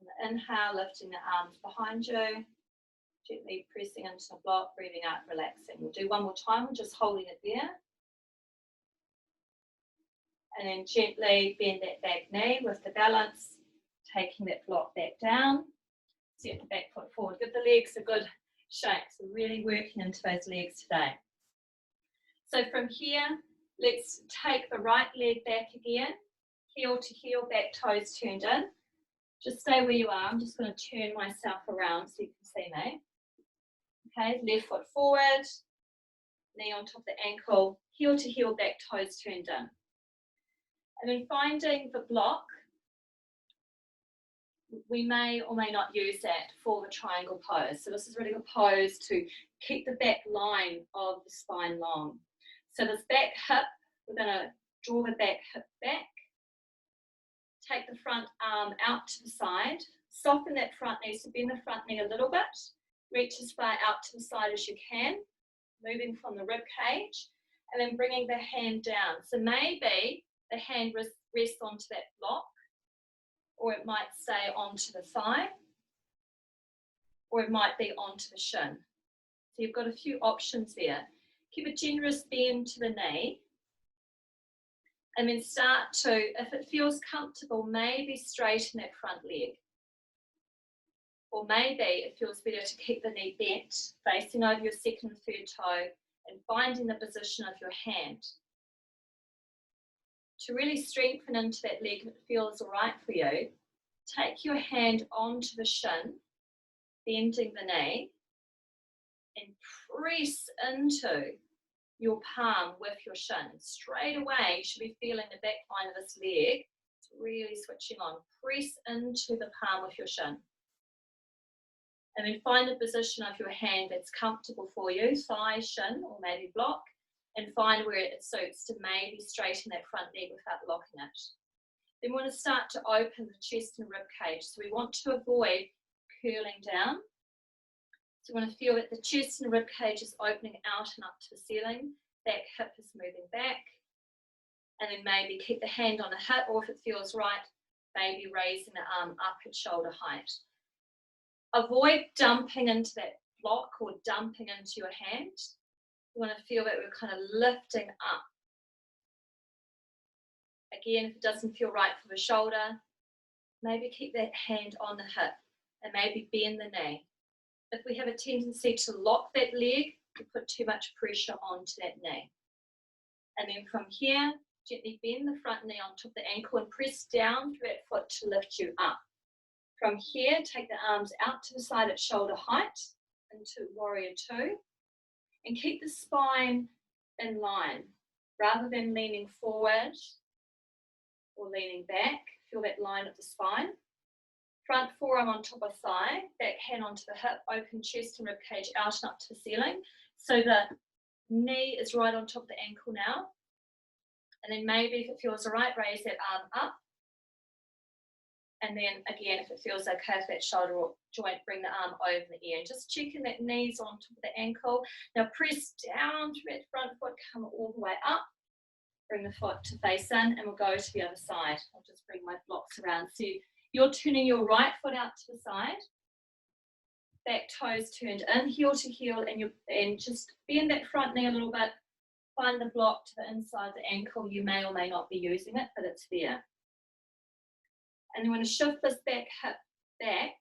On the inhale, lifting the arms behind you, gently pressing into the block, breathing out, relaxing. We'll do one more time, we're just holding it there. And then gently bend that back knee with the balance, taking that block back down. Set the back foot forward. Give the legs a good shake. So really working into those legs today. So from here, let's take the right leg back again. Heel to heel, back toes turned in. Just stay where you are. I'm just going to turn myself around so you can see me. Okay, left foot forward, knee on top of the ankle, heel to heel, back toes turned in. And then finding the block, we may or may not use that for the triangle pose. So this is really a pose to keep the back line of the spine long. So this back hip, we're going to draw the back hip back. Take the front arm out to the side. Soften that front knee, so bend the front knee a little bit. Reach as far out to the side as you can. Moving from the rib cage. And then bringing the hand down. So maybe the hand rests onto that block. Or it might stay onto the thigh. Or it might be onto the shin. So you've got a few options there. Keep a generous bend to the knee. And then start to, if it feels comfortable, maybe straighten that front leg. Or maybe it feels better to keep the knee bent, facing over your second and third toe, and finding the position of your hand. To really strengthen into that leg, if it feels all right for you, take your hand onto the shin, bending the knee, and press into your palm with your shin. Straight away, you should be feeling the back line of this leg. It's really switching on. Press into the palm with your shin. And then find a position of your hand that's comfortable for you, thigh, shin, or maybe block, and find where it suits to maybe straighten that front leg without locking it. Then we want to start to open the chest and rib cage. So we want to avoid curling down. So we want to feel that the chest and rib cage is opening out and up to the ceiling. Back hip is moving back. And then maybe keep the hand on the hip, or if it feels right, maybe raising the arm up at shoulder height. Avoid dumping into that block or dumping into your hand. You want to feel that we're kind of lifting up. Again, if it doesn't feel right for the shoulder, maybe keep that hand on the hip and maybe bend the knee. if we have a tendency to lock that leg, we put too much pressure onto that knee. And then from here, gently bend the front knee on top of the ankle and press down through that foot to lift you up. From here, take the arms out to the side at shoulder height into warrior two, and keep the spine in line rather than leaning forward or leaning back. Feel that line of the spine. Front forearm on top of thigh, back hand onto the hip, open chest and ribcage out and up to the ceiling. So the knee is right on top of the ankle now. And then maybe if it feels right, raise that arm up. And then again, if it feels okay with that shoulder joint, bring the arm over the ear. And just checking that knee's on top of the ankle. Now press down through that front foot, come all the way up. Bring the foot to face in, and we'll go to the other side. I'll just bring my blocks around. So you're turning your right foot out to the side. Back toes turned in, heel to heel, and just bend that front knee a little bit. Find the block to the inside of the ankle. You may or may not be using it, but it's there. And then we're going to shift this back hip back.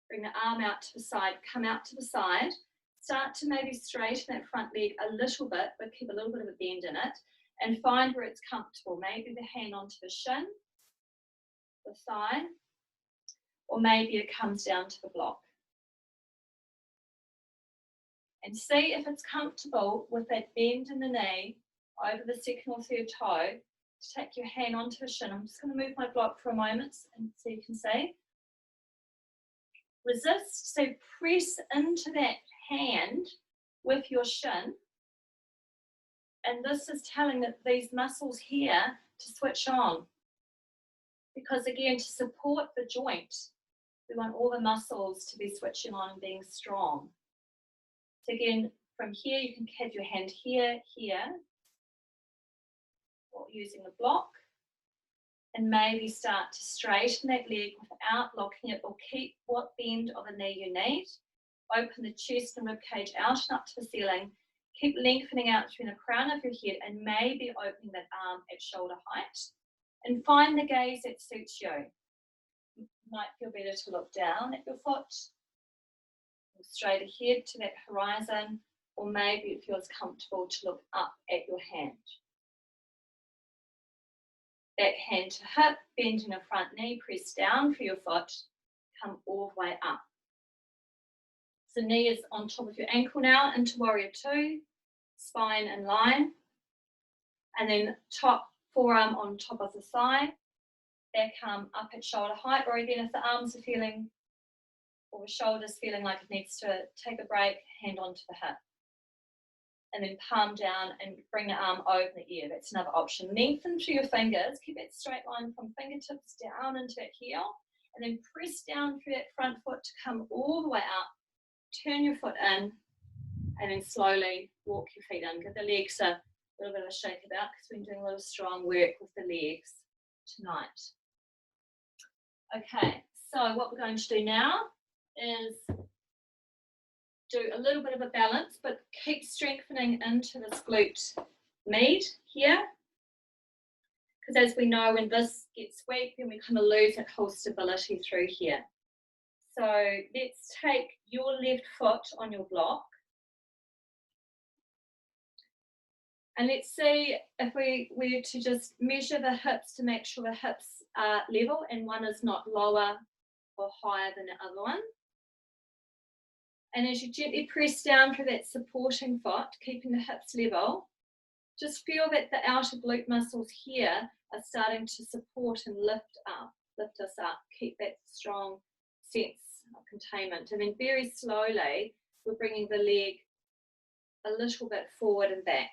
Bring the arm out to the side, come out to the side. Start to maybe straighten that front leg a little bit, but keep a little bit of a bend in it. And find where it's comfortable. Maybe the hand onto the shin, the thigh, or maybe it comes down to the block. And see if it's comfortable with that bend in the knee over the second or third toe. To take your hand onto the shin. I'm just going to move my block for a moment and so you can see. Resist, so press into that hand with your shin. And this is telling that these muscles here to switch on. Because again, to support the joint, we want all the muscles to be switching on and being strong. So again, from here, you can have your hand here, or using the block, and maybe start to straighten that leg without locking it, or keep what bend of the knee you need. Open the chest and ribcage out and up to the ceiling. Keep lengthening out between the crown of your head and maybe opening that arm at shoulder height. And find the gaze that suits you. It might feel better to look down at your foot, or straight ahead to that horizon, or maybe it feels comfortable to look up at your hand. Back hand to hip, bending the front knee, press down for your foot, come all the way up. So knee is on top of your ankle now, into warrior two, spine in line, and then top forearm on top of the thigh, back arm up at shoulder height, or again if the arms are feeling, or the shoulders feeling like it needs to take a break, hand onto the hip. And then palm down and bring the arm over the ear. That's another option. Lengthen through your fingers. Keep that straight line from fingertips down into that heel. And then press down through that front foot to come all the way up. Turn your foot in. And then slowly walk your feet in. Give the legs a little bit of a shake about because we've been doing a lot of strong work with the legs tonight. Okay, so what we're going to do now is do a little bit of a balance, but keep strengthening into this glute med here. Because as we know, when this gets weak, then we kind of lose that whole stability through here. So let's take your left foot on your block. And let's see if we were to just measure the hips to make sure the hips are level and one is not lower or higher than the other one. And as you gently press down for that supporting foot, keeping the hips level, just feel that the outer glute muscles here are starting to support and lift us up. Keep that strong sense of containment. And then very slowly, we're bringing the leg a little bit forward and back.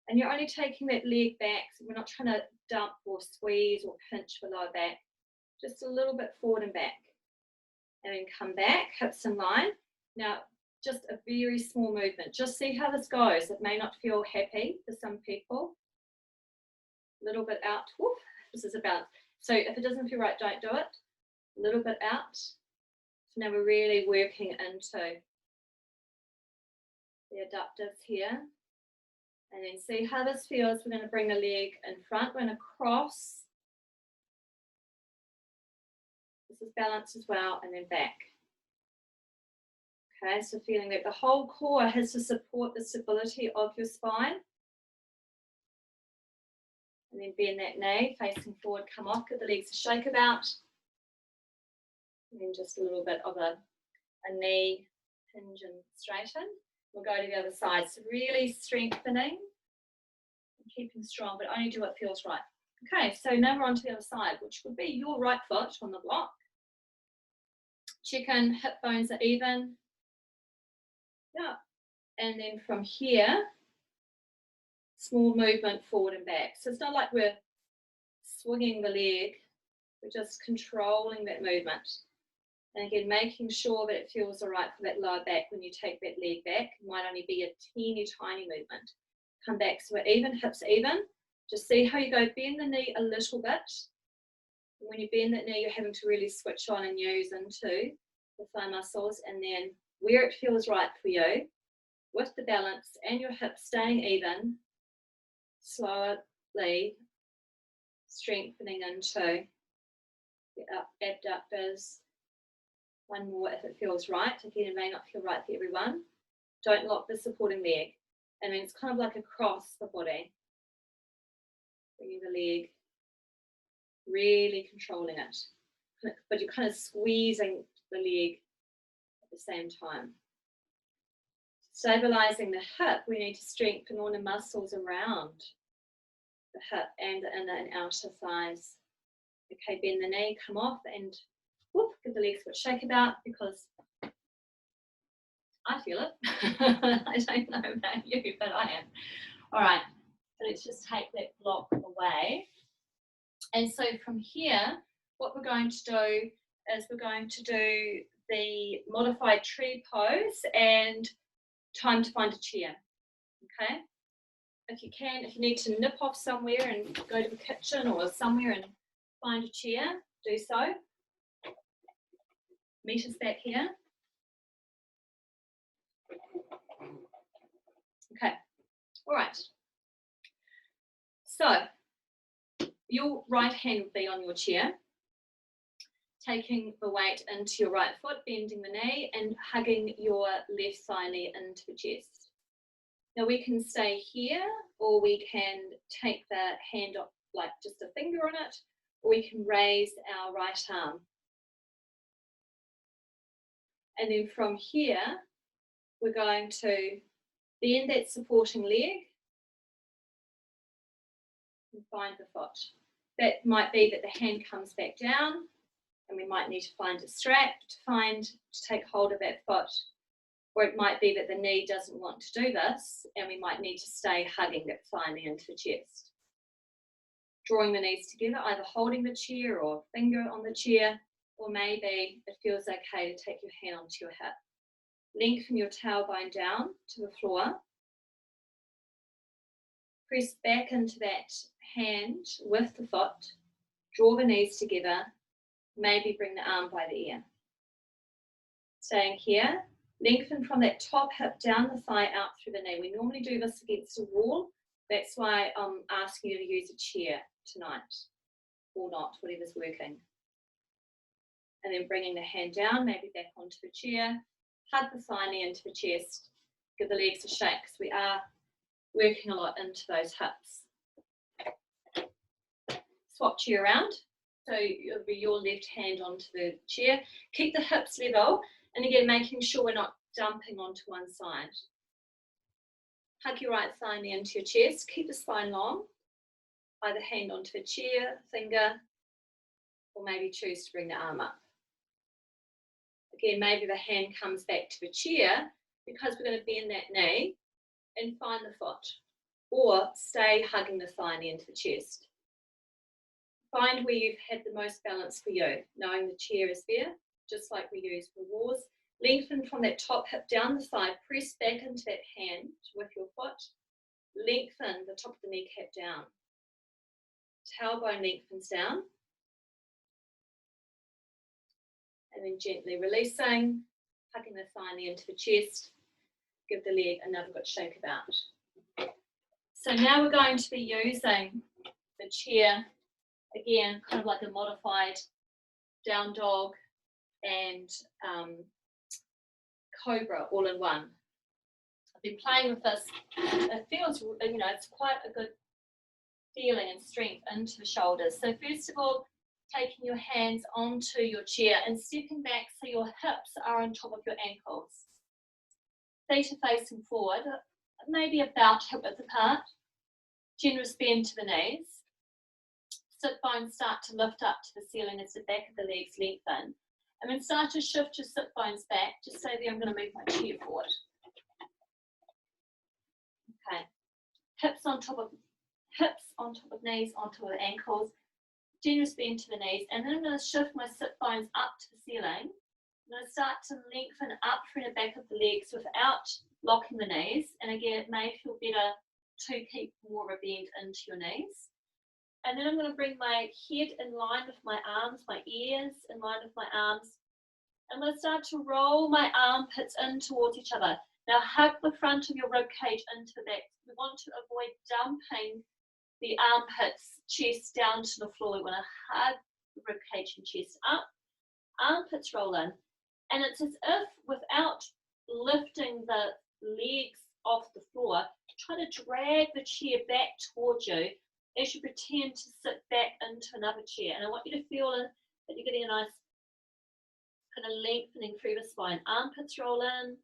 And you're only taking that leg back, so we're not trying to dump or squeeze or pinch the lower back. Just a little bit forward and back. And then come back, hips in line. Now, just a very small movement. Just see how this goes. It may not feel happy for some people. A little bit out. Whoop, this is a balance. So if it doesn't feel right, don't do it. A little bit out. So now we're really working into the adductors here. And then see how this feels. We're going to bring the leg in front. We're going to cross. This is balance as well, and then back. Okay, so feeling that the whole core has to support the stability of your spine. And then bend that knee, facing forward, come off, give the legs a shake about. And then just a little bit of a knee hinge and straighten. We'll go to the other side. So really strengthening and keeping strong, but only do what feels right. Okay, so now we're on to the other side, which would be your right foot on the block. Check in, hip bones are even. Yeah. And then from here, small movement forward and back. So it's not like we're swinging the leg, we're just controlling that movement. And again, making sure that it feels all right for that lower back when you take that leg back. It might only be a teeny tiny movement. Come back so we're even, hips even. Just see how you go, bend the knee a little bit. And when you bend that knee, you're having to really switch on and use into the thigh muscles. And then where it feels right for you, with the balance and your hips staying even, slowly strengthening into the abductors. One more if it feels right. Again, it may not feel right for everyone. Don't lock the supporting leg. And then it's kind of like across the body. Bringing the leg, really controlling it. But you're kind of squeezing the leg at the same time. Stabilizing the hip, we need to strengthen all the muscles around the hip and the inner and outer thighs. Okay, bend the knee, come off and whoop, give the legs a shake about because I feel it. I don't know about you, but I am. All right, so let's just take that block away. And so from here, what we're going to do is we're going to do the modified tree pose and time to find a chair. Okay? If you can, if you need to nip off somewhere and go to the kitchen or somewhere and find a chair, do so. Meet us back here. Okay, all right. So your right hand will be on your chair, taking the weight into your right foot, bending the knee and hugging your left thigh knee into the chest. Now we can stay here or we can take the hand up like just a finger on it, or we can raise our right arm. And then from here, we're going to bend that supporting leg and find the foot. That might be that the hand comes back down and we might need to find a strap to take hold of that foot. Or it might be that the knee doesn't want to do this and we might need to stay hugging that thigh knee into the chest. Drawing the knees together, either holding the chair or finger on the chair, or maybe it feels okay to take your hand onto your hip. Lengthen your tailbone down to the floor. Press back into that hand with the foot. Draw the knees together. Maybe bring the arm by the ear. Staying here. Lengthen from that top hip down the thigh out through the knee. We normally do this against a wall. That's why I'm asking you to use a chair tonight. Or not, whatever's working. And then bringing the hand down, maybe back onto the chair. Hug the thigh knee into the chest. Give the legs a shake because we are working a lot into those hips. Swap chair around. So it'll be your left hand onto the chair. Keep the hips level. And again, making sure we're not dumping onto one side. Hug your right thigh knee into your chest. Keep the spine long. Either hand onto the chair, finger, or maybe choose to bring the arm up. Again, maybe the hand comes back to the chair because we're going to bend that knee and find the foot. Or stay hugging the thigh knee into the chest. Find where you've had the most balance for you, knowing the chair is there, just like we use for wars. Lengthen from that top hip down the thigh, press back into that hand with your foot. Lengthen the top of the kneecap down. Tailbone lengthens down. And then gently releasing, hugging the thigh knee into the chest. Give the leg another good shake about. So now we're going to be using the chair, again, kind of like a modified down dog and cobra all in one. I've been playing with this. It feels, it's quite a good feeling and strength into the shoulders. So first of all, taking your hands onto your chair and stepping back so your hips are on top of your ankles. Feet are facing forward, maybe about hip width apart. Generous bend to the knees. Sit bones start to lift up to the ceiling as the back of the legs lengthen. And then start to shift your sit bones back. Just say there, I'm going to move my chair forward. Okay. Hips on top of knees, on top of ankles. Generous bend to the knees. And then I'm going to shift my sit bones up to the ceiling. I'm going to start to lengthen up through the back of the legs without locking the knees. And again, it may feel better to keep more of a bend into your knees. And then I'm going to bring my head in line with my arms, my ears in line with my arms. I'm going to start to roll my armpits in towards each other. Now hug the front of your rib cage into the back. We want to avoid dumping the armpits, chest down to the floor. We want to hug the rib cage and chest up. Armpits roll in. And it's as if without lifting the legs off the floor, try to drag the chair back towards you as you pretend to sit back into another chair. And I want you to feel that you're getting a nice kind of lengthening through the spine. Armpits roll in,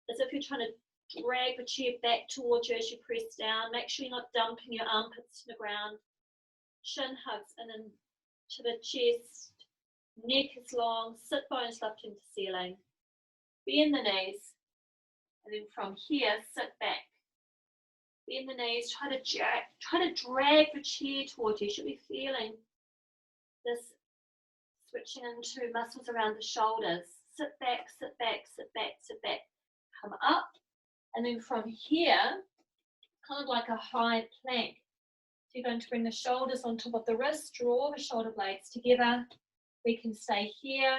as if you're trying to drag the chair back towards you as you press down. Make sure you're not dumping your armpits to the ground. Shin hugs in and to the chest. Neck is long, sit bones lift into ceiling. Bend the knees. And then from here, sit back. Bend the knees, try to drag the chair towards you. You should be feeling this switching into muscles around the shoulders. Sit back, sit back, sit back, sit back. Come up. And then from here, kind of like a high plank. So you're going to bring the shoulders on top of the wrists, draw the shoulder blades together. We can stay here,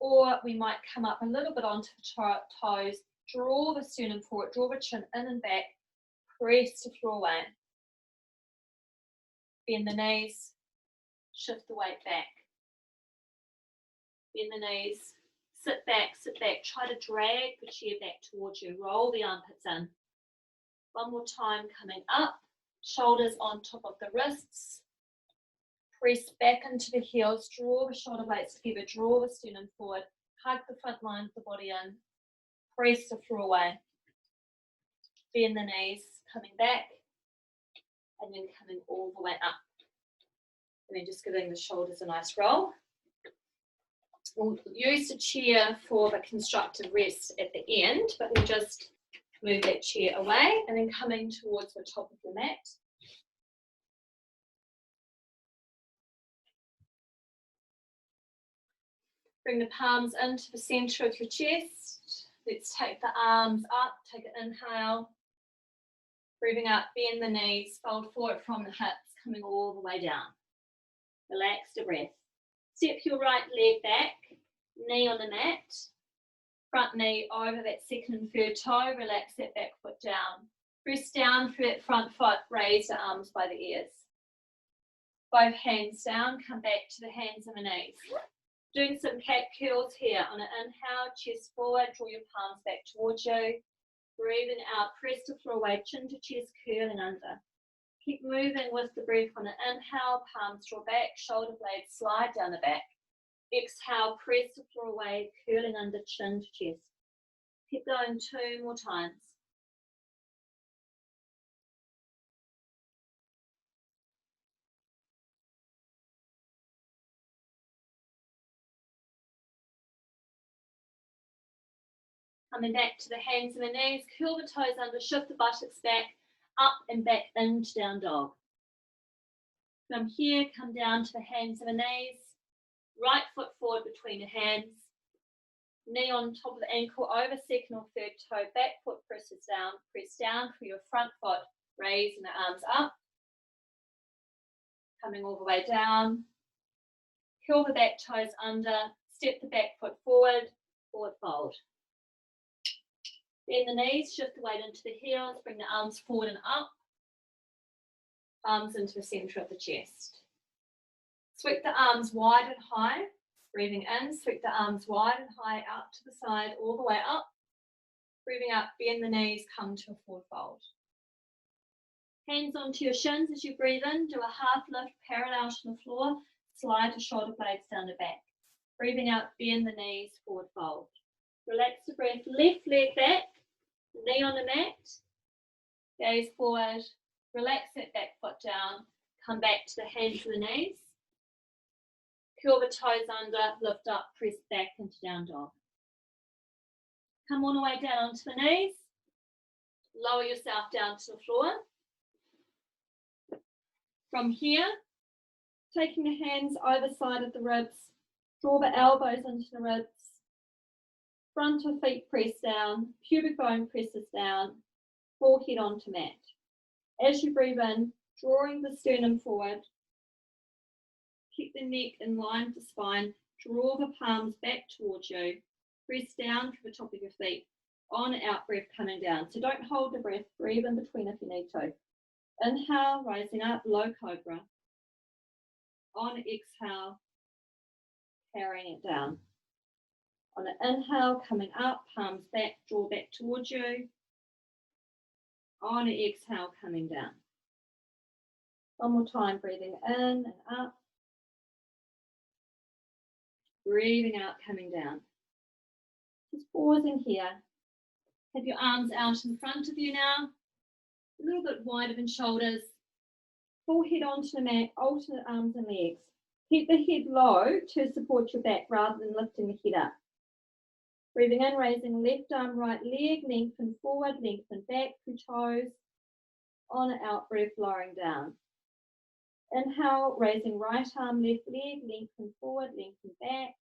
or we might come up a little bit onto the toes, draw the sternum forward, draw the chin in and back, press the floor away. Bend the knees, shift the weight back. Bend the knees, sit back, try to drag the chair back towards you, roll the armpits in. One more time, coming up, shoulders on top of the wrists. Press back into the heels, draw the shoulder blades together, draw the sternum forward, hug the front line of the body in, press the floor away. Bend the knees, coming back, and then coming all the way up. And then just giving the shoulders a nice roll. We'll use the chair for the constructive rest at the end, but we'll just move that chair away and then coming towards the top of the mat. Bring the palms into the center of your chest. Let's take the arms up, take an inhale. Breathing up, bend the knees, fold forward from the hips, coming all the way down. Relax the breath. Step your right leg back, knee on the mat. Front knee over that second and third toe, relax that back foot down. Press down through that front foot, raise the arms by the ears. Both hands down, come back to the hands and the knees. Doing some cat curls here. On an inhale, chest forward, draw your palms back towards you. Breathing out, press the floor away, chin to chest, curling under. Keep moving with the breath. On an inhale, palms draw back, shoulder blades slide down the back. Exhale, press the floor away, curling under, chin to chest. Keep going 2 more times. Coming back to the hands and the knees, curl the toes under, shift the buttocks back, up and back into down dog. From here, come down to the hands and the knees, right foot forward between your hands, knee on top of the ankle, over second or third toe, back foot presses down, press down for your front foot, raising the arms up, coming all the way down, curl the back toes under, step the back foot forward, forward fold. Bend the knees, shift the weight into the heels, bring the arms forward and up, arms into the center of the chest. Sweep the arms wide and high, breathing in, sweep the arms wide and high out to the side, all the way up, Breathing out, bend the knees, come to a forward fold. Hands onto your shins as you breathe in, do a half lift parallel to the floor, slide the shoulder blades down the back. Breathing out, bend the knees, forward fold. Relax the breath, left leg back, knee on the mat, gaze forward, relax that back foot down, come back to the hands to the knees, curl the toes under, lift up, press back into down dog. Come all the way down onto the knees, lower yourself down to the floor. From here, taking the hands either side of the ribs, draw the elbows into the ribs, front of feet press down, pubic bone presses down, forehead onto mat. As you breathe in, drawing the sternum forward, keep the neck in line with the spine, draw the palms back towards you, press down to the top of your feet, on and out breath coming down. So don't hold the breath, breathe in between if you need to. Inhale, rising up, low cobra. On exhale, carrying it down. On an inhale, coming up, palms back, draw back towards you. On an exhale, coming down. One more time, breathing in and up. Breathing out, coming down. Just pausing here. Have your arms out in front of you now. A little bit wider than shoulders. Forehead onto the mat, alternate arms and legs. Keep the head low to support your back rather than lifting the head up. Breathing in, raising left arm, right leg, lengthen forward, lengthen back through toes. On and out breath, lowering down. Inhale, raising right arm, left leg, lengthen forward, lengthen back.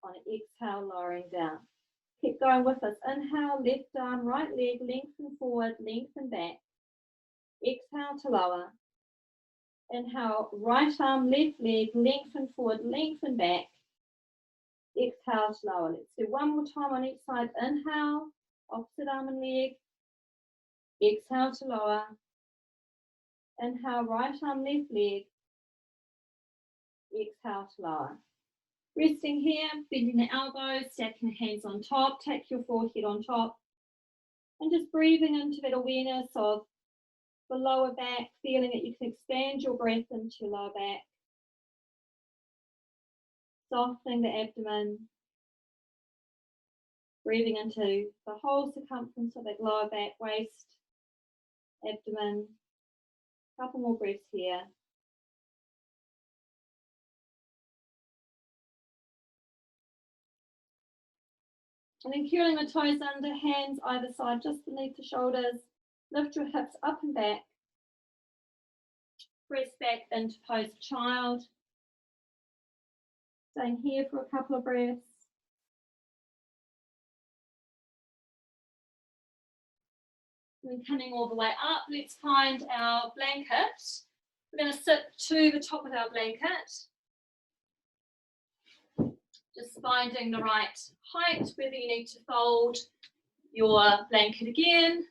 On an exhale, lowering down. Keep going with us. Inhale, left arm, right leg, lengthen forward, lengthen back. Exhale to lower. Inhale, right arm, left leg, lengthen forward, lengthen back. Exhale to lower. Let's do one more time on each side. Inhale, opposite arm and leg. Exhale to lower. Inhale, right arm, left leg. Exhale to lower. Resting here, bending the elbows, stacking the hands on top. Take your forehead on top. And just breathing into that awareness of the lower back, feeling that you can expand your breath into your lower back. Softening the abdomen. Breathing into the whole circumference of that lower back, waist, abdomen. A couple more breaths here. And then curling the toes under, hands either side, just beneath the shoulders. Lift your hips up and back. Press back into pose child. Staying here for a couple of breaths. And then coming all the way up, let's find our blanket. We're going to sit to the top of our blanket. Just finding the right height, whether you need to fold your blanket again.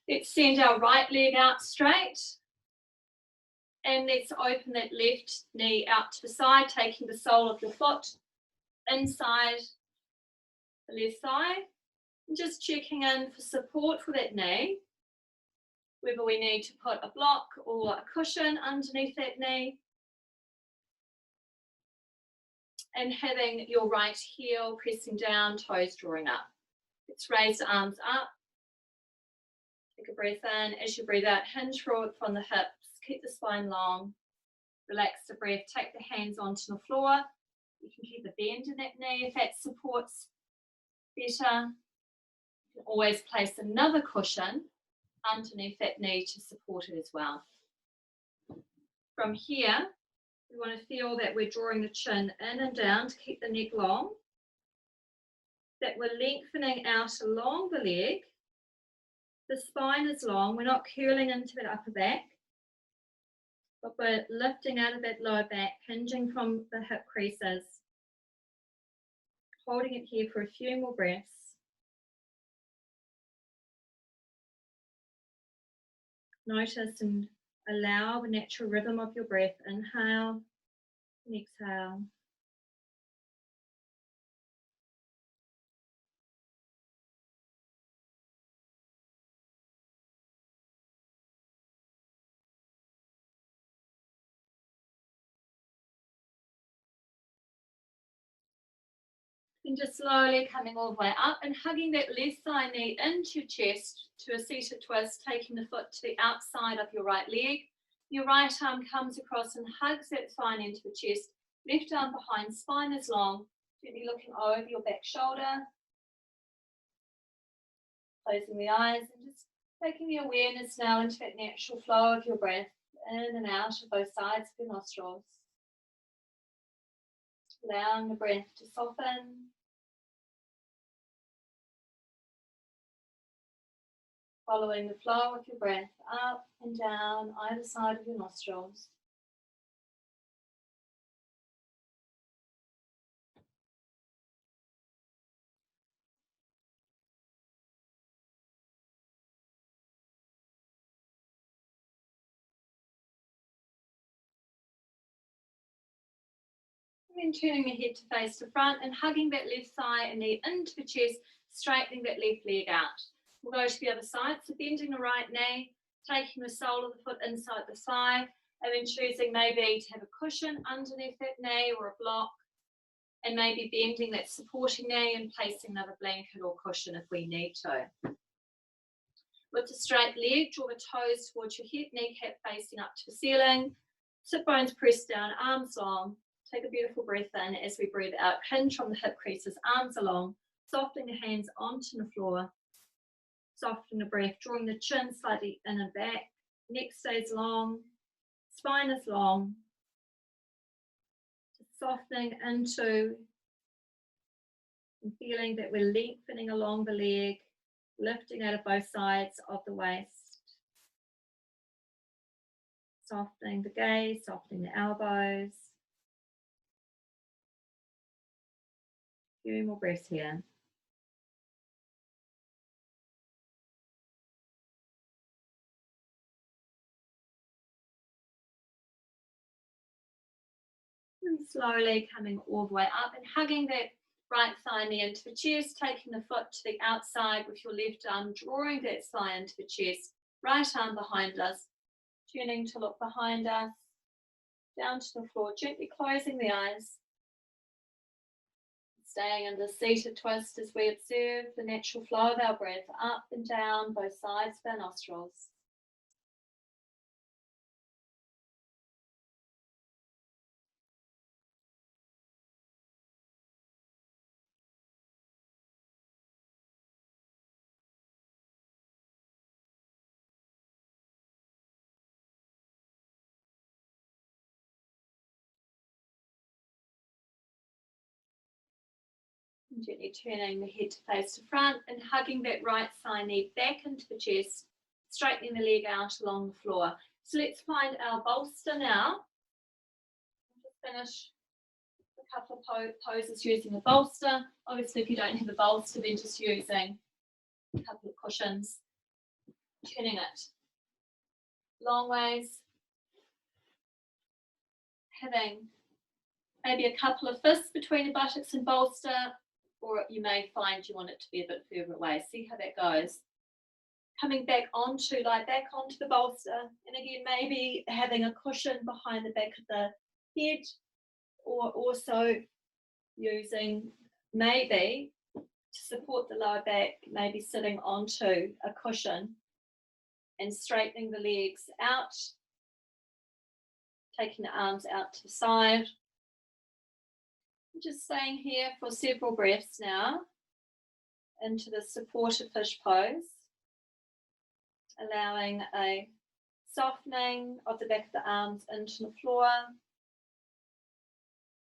Let's send our right leg out straight. And let's open that left knee out to the side, taking the sole of your foot inside the left thigh. And just checking in for support for that knee, whether we need to put a block or a cushion underneath that knee. And having your right heel pressing down, toes drawing up. Let's raise the arms up. Take a breath in. As you breathe out, hinge forward from the hips. Keep the spine long. Relax the breath. Take the hands onto the floor. You can keep a bend in that knee if that supports better. You can always place another cushion underneath that knee to support it as well. From here, we want to feel that we're drawing the chin in and down to keep the neck long. That we're lengthening out along the leg. The spine is long. We're not curling into that upper back. But we're lifting out of that lower back, hinging from the hip creases. Holding it here for a few more breaths. Notice and allow the natural rhythm of your breath. Inhale and exhale. And just slowly coming all the way up and hugging that left thigh knee into your chest to a seated twist, taking the foot to the outside of your right leg. Your right arm comes across and hugs that thigh into the chest. Left arm behind, spine is long. Gently looking over your back shoulder. Closing the eyes and just taking the awareness now into that natural flow of your breath in and out of both sides of your nostrils. Allowing the breath to soften. Following the flow of your breath up and down either side of your nostrils. And then turning the head to face the front and hugging that left thigh and knee into the chest, straightening that left leg out. We'll go to the other side, so bending the right knee, taking the sole of the foot inside the thigh, and then choosing maybe to have a cushion underneath that knee or a block, and maybe bending that supporting knee and placing another blanket or cushion if we need to. With the straight leg, draw the toes towards your head, kneecap facing up to the ceiling, sit bones pressed down, arms long. Take a beautiful breath in as we breathe out. Hinge from the hip creases, arms along, softening the hands onto the floor. Softening the breath, drawing the chin slightly in and back. Neck stays long, spine is long. Softening into and feeling that we're lengthening along the leg, lifting out of both sides of the waist. Softening the gaze, softening the elbows. Few more breaths here. And slowly coming all the way up and hugging that right thigh knee into the chest, taking the foot to the outside with your left arm, drawing that thigh into the chest, right arm behind us, turning to look behind us, down to the floor, gently closing the eyes. Staying in the seated twist as we observe the natural flow of our breath up and down both sides of our nostrils. And gently turning the head to face to front and hugging that right thigh knee back into the chest, straightening the leg out along the floor. So let's find our bolster now. Just finish a couple of poses using a bolster. Obviously, if you don't have a bolster, then just using a couple of cushions. Turning it long ways. Having maybe a couple of fists between the buttocks and bolster, or you may find you want it to be a bit further away. See how that goes. Coming back onto, lie back onto the bolster, and again, maybe having a cushion behind the back of the head, or also using maybe to support the lower back, maybe sitting onto a cushion and straightening the legs out, taking the arms out to the side. Just staying here for several breaths now into the supported fish pose, allowing a softening of the back of the arms into the floor,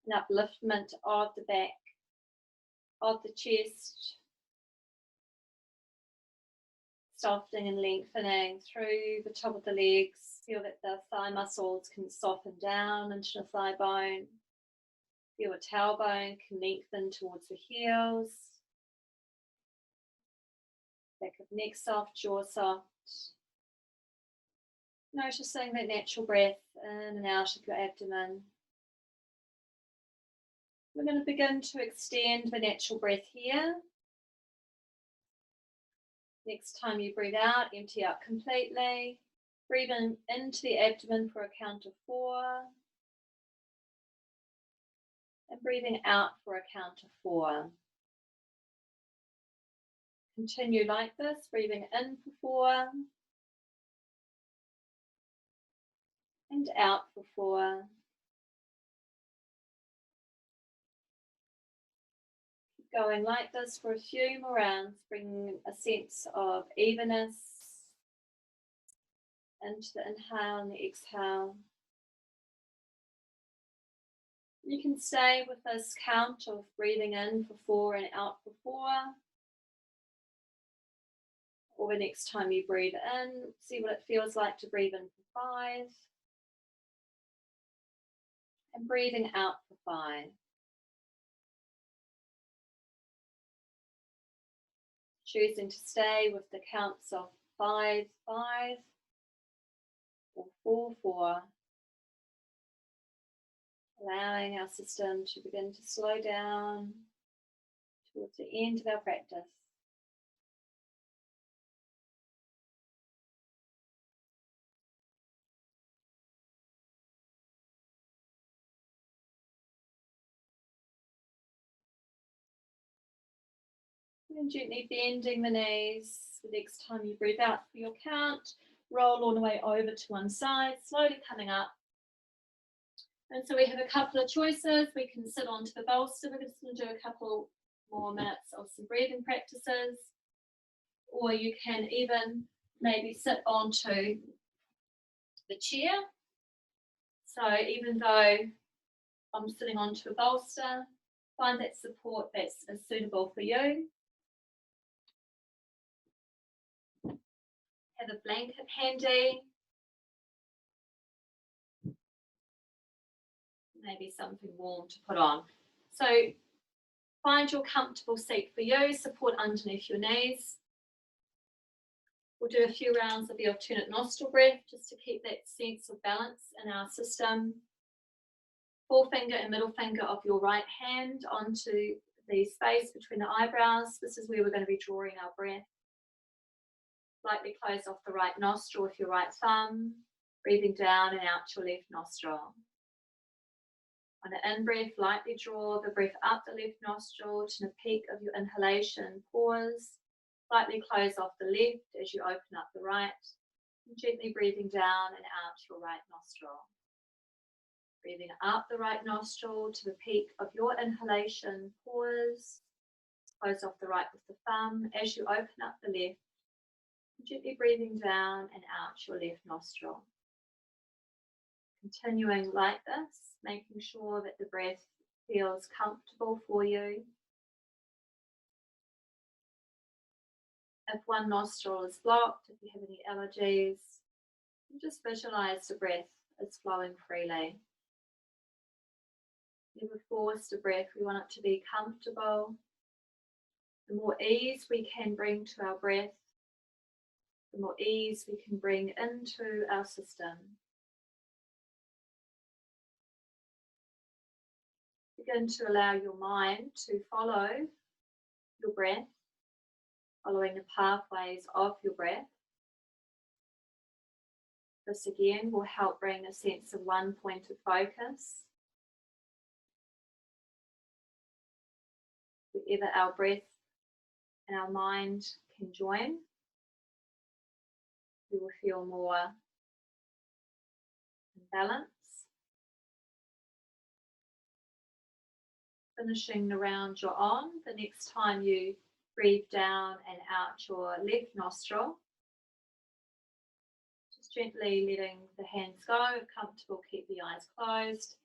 an upliftment of the back of the chest, softening and lengthening through the top of the legs. Feel that the thigh muscles can soften down into the thigh bone. Feel the tailbone can lengthen towards the heels. Back of neck soft, jaw soft. Noticing that natural breath in and out of your abdomen. We're going to begin to extend the natural breath here. Next time you breathe out, empty out completely. Breathe in into the abdomen for a count of 4. And breathing out for a count of 4. Continue like this, breathing in for 4 and out for 4. Keep going like this for a few more rounds, bringing a sense of evenness into the inhale and the exhale. You can stay with this count of breathing in for 4 and out for 4. Or the next time you breathe in, see what it feels like to breathe in for 5. And breathing out for 5. Choosing to stay with the counts of 5, 5 or 4, 4. Allowing our system to begin to slow down towards the end of our practice. And gently bending the knees. The next time you breathe out for your count, roll all the way over to one side, slowly coming up. And so we have a couple of choices. We can sit onto the bolster. We're just going to do a couple more minutes of some breathing practices. Or you can even maybe sit onto the chair. So even though I'm sitting onto a bolster, find that support that's suitable for you. Have a blanket handy. Maybe something warm to put on. So find your comfortable seat for you, support underneath your knees. We'll do a few rounds of the alternate nostril breath just to keep that sense of balance in our system. Forefinger and middle finger of your right hand onto the space between the eyebrows. This is where we're going to be drawing our breath. Lightly close off the right nostril with your right thumb, breathing down and out your left nostril. On the in-breath, lightly draw the breath up the left nostril to the peak of your inhalation. Pause, lightly close off the left as you open up the right, and gently breathing down and out your right nostril. Breathing up the right nostril to the peak of your inhalation. Pause, close off the right with the thumb as you open up the left, and gently breathing down and out your left nostril. Continuing like this, making sure that the breath feels comfortable for you. If one nostril is blocked, if you have any allergies, just visualize the breath is flowing freely. Never force the breath, we want it to be comfortable. The more ease we can bring to our breath, the more ease we can bring into our system. Begin to allow your mind to follow your breath, following the pathways of your breath. This again will help bring a sense of one point of focus. Wherever our breath and our mind can join, we will feel more in balance. Finishing the round you're on, the next time you breathe down and out your left nostril, just gently letting the hands go. If comfortable, keep the eyes closed.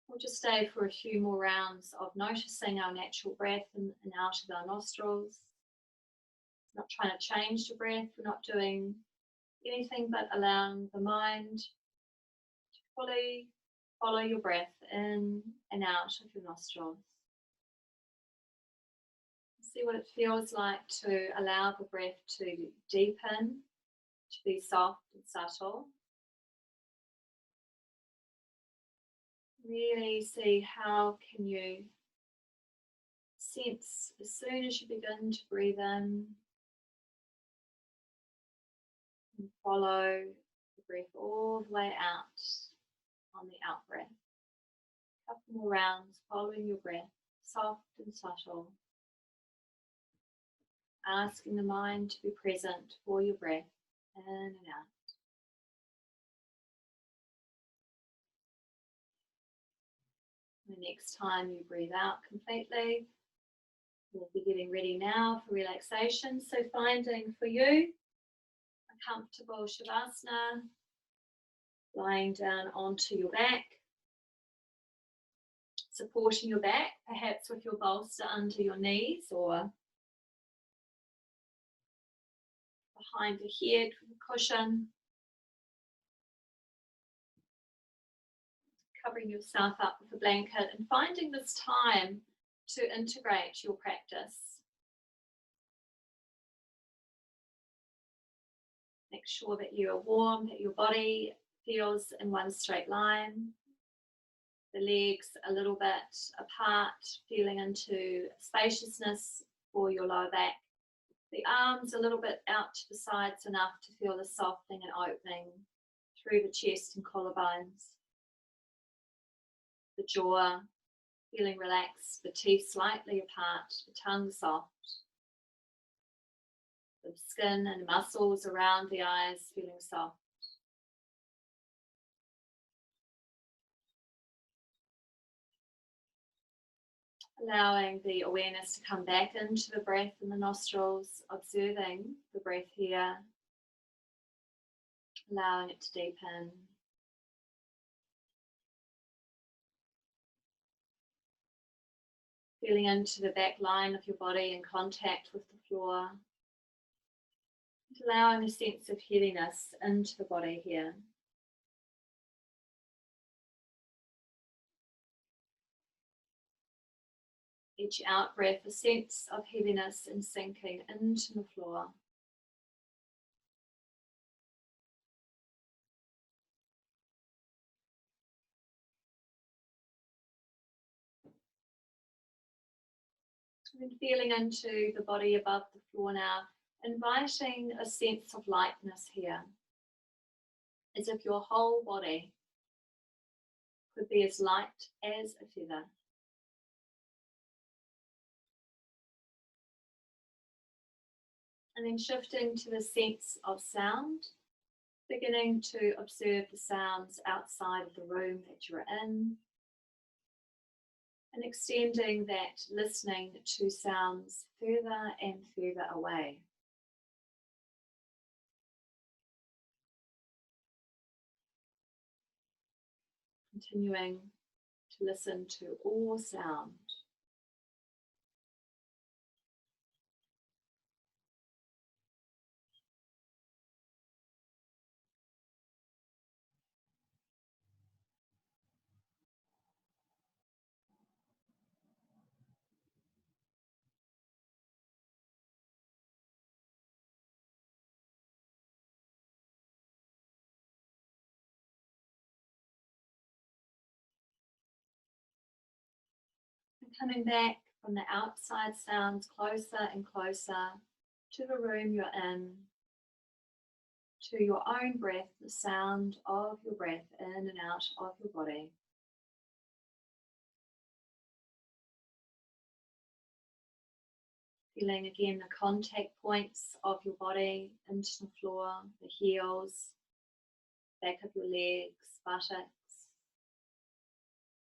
We'll just stay for a few more rounds of noticing our natural breath in and out of our nostrils. Not trying to change the breath, we're not doing anything but allowing the mind to fully follow your breath in and out of your nostrils. See what it feels like to allow the breath to deepen, to be soft and subtle. Really see how can you sense as soon as you begin to breathe in and follow the breath all the way out on the out breath. A couple more rounds following your breath, soft and subtle. asking the mind to be present for your breath in and out. The next time you breathe out completely, we'll be getting ready now for relaxation. So finding for you a comfortable Shavasana, lying down onto your back, supporting your back, perhaps with your bolster under your knees or behind your head with a cushion, covering yourself up with a blanket and finding this time to integrate your practice. Make sure that you are warm, that your body feels in one straight line, the legs a little bit apart, feeling into spaciousness for your lower back. The arms a little bit out to the sides enough to feel the softening and opening through the chest and collarbones. The jaw feeling relaxed, the teeth slightly apart, the tongue soft. The skin and muscles around the eyes feeling soft. Allowing the awareness to come back into the breath in the nostrils, observing the breath here, allowing it to deepen. Feeling into the back line of your body in contact with the floor. And allowing a sense of heaviness into the body here. Each out breath, a sense of heaviness and sinking into the floor. And feeling into the body above the floor now, inviting a sense of lightness here, as if your whole body could be as light as a feather. And then shifting to the sense of sound, beginning to observe the sounds outside of the room that you're in, and extending that listening to sounds further and further away. Continuing to listen to all sound. Coming back from the outside sounds closer and closer to the room you're in, to your own breath, the sound of your breath in and out of your body. Feeling again the contact points of your body into the floor, the heels, back of your legs, buttocks,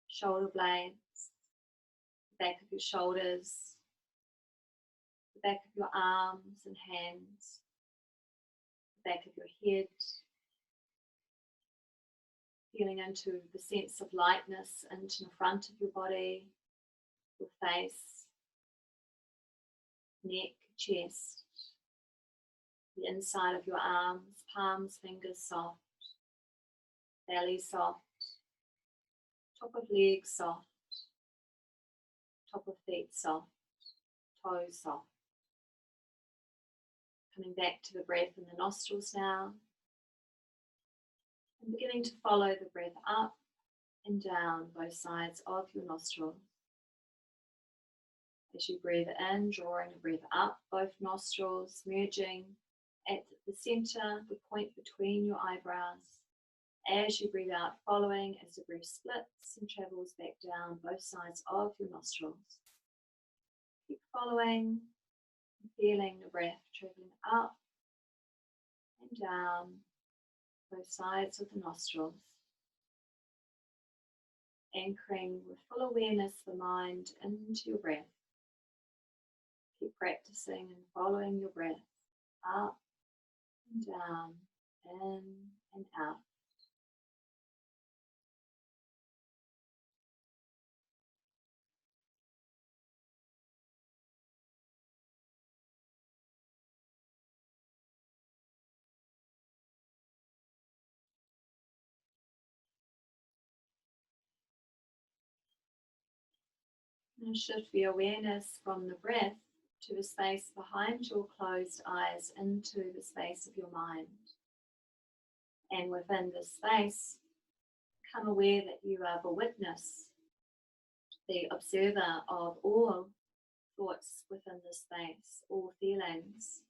shoulder blades, back of your shoulders, the back of your arms and hands, the back of your head, feeling into the sense of lightness into the front of your body, your face, neck, chest, the inside of your arms, palms, fingers soft, belly soft, top of legs soft, top of feet soft, toes soft. Coming back to the breath in the nostrils now, and beginning to follow the breath up and down both sides of your nostrils. As you breathe in, drawing the breath up both nostrils, merging at the center, the point between your eyebrows. As you breathe out, following as the breath splits and travels back down both sides of your nostrils. Keep following Feeling the breath traveling up and down both sides of the nostrils. Anchoring with full awareness of the mind into your breath. Keep practicing and following your breath up and down, in and out. And shift the awareness from the breath to the space behind your closed eyes into the space of your mind. And within this space, become aware that you are the witness, the observer of all thoughts within this space, all feelings,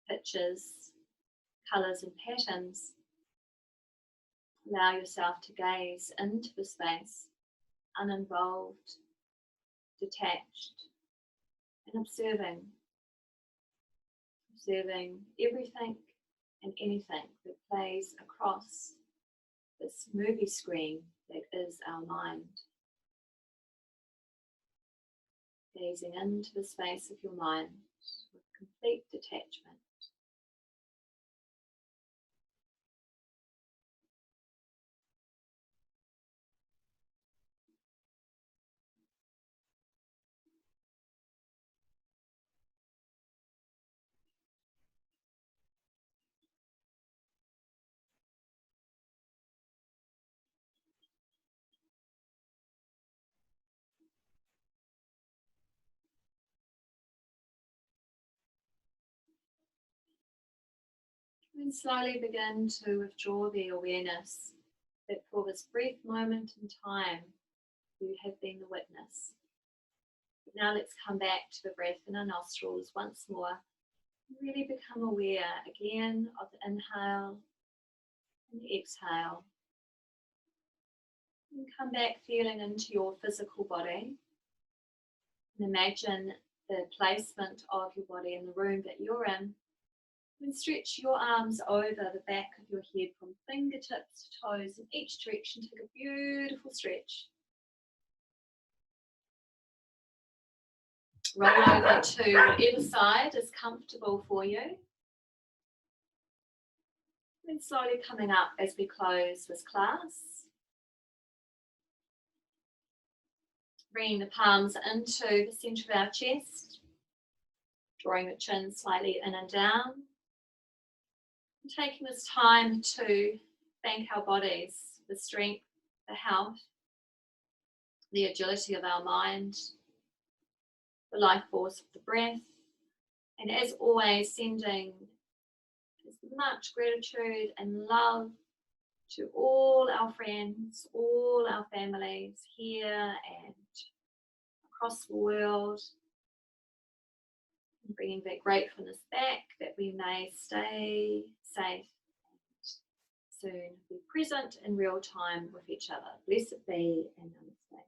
pictures, colours and patterns. Allow yourself to gaze into the space, uninvolved, detached, and observing everything and anything that plays across this movie screen that is our mind. Gazing into the space of your mind with complete detachment. And slowly begin to withdraw the awareness that for this brief moment in time you have been the witness. But now let's come back to the breath in our nostrils once more. Really become aware again of the inhale and the exhale. And come back feeling into your physical body. And imagine the placement of your body in the room that you're in. And stretch your arms over the back of your head from fingertips to toes in each direction. Take a beautiful stretch. Roll over to whatever side is comfortable for you. And slowly coming up as we close this class. Bringing the palms into the centre of our chest. Drawing the chin slightly in and down. Taking this time to thank our bodies, the strength, the health, the agility of our mind, the life force of the breath, and as always, sending as much gratitude and love to all our friends, all our families here and across the world, and bringing that gratefulness back that we may stay safe and soon be present in real time with each other. Blessed be and namaste.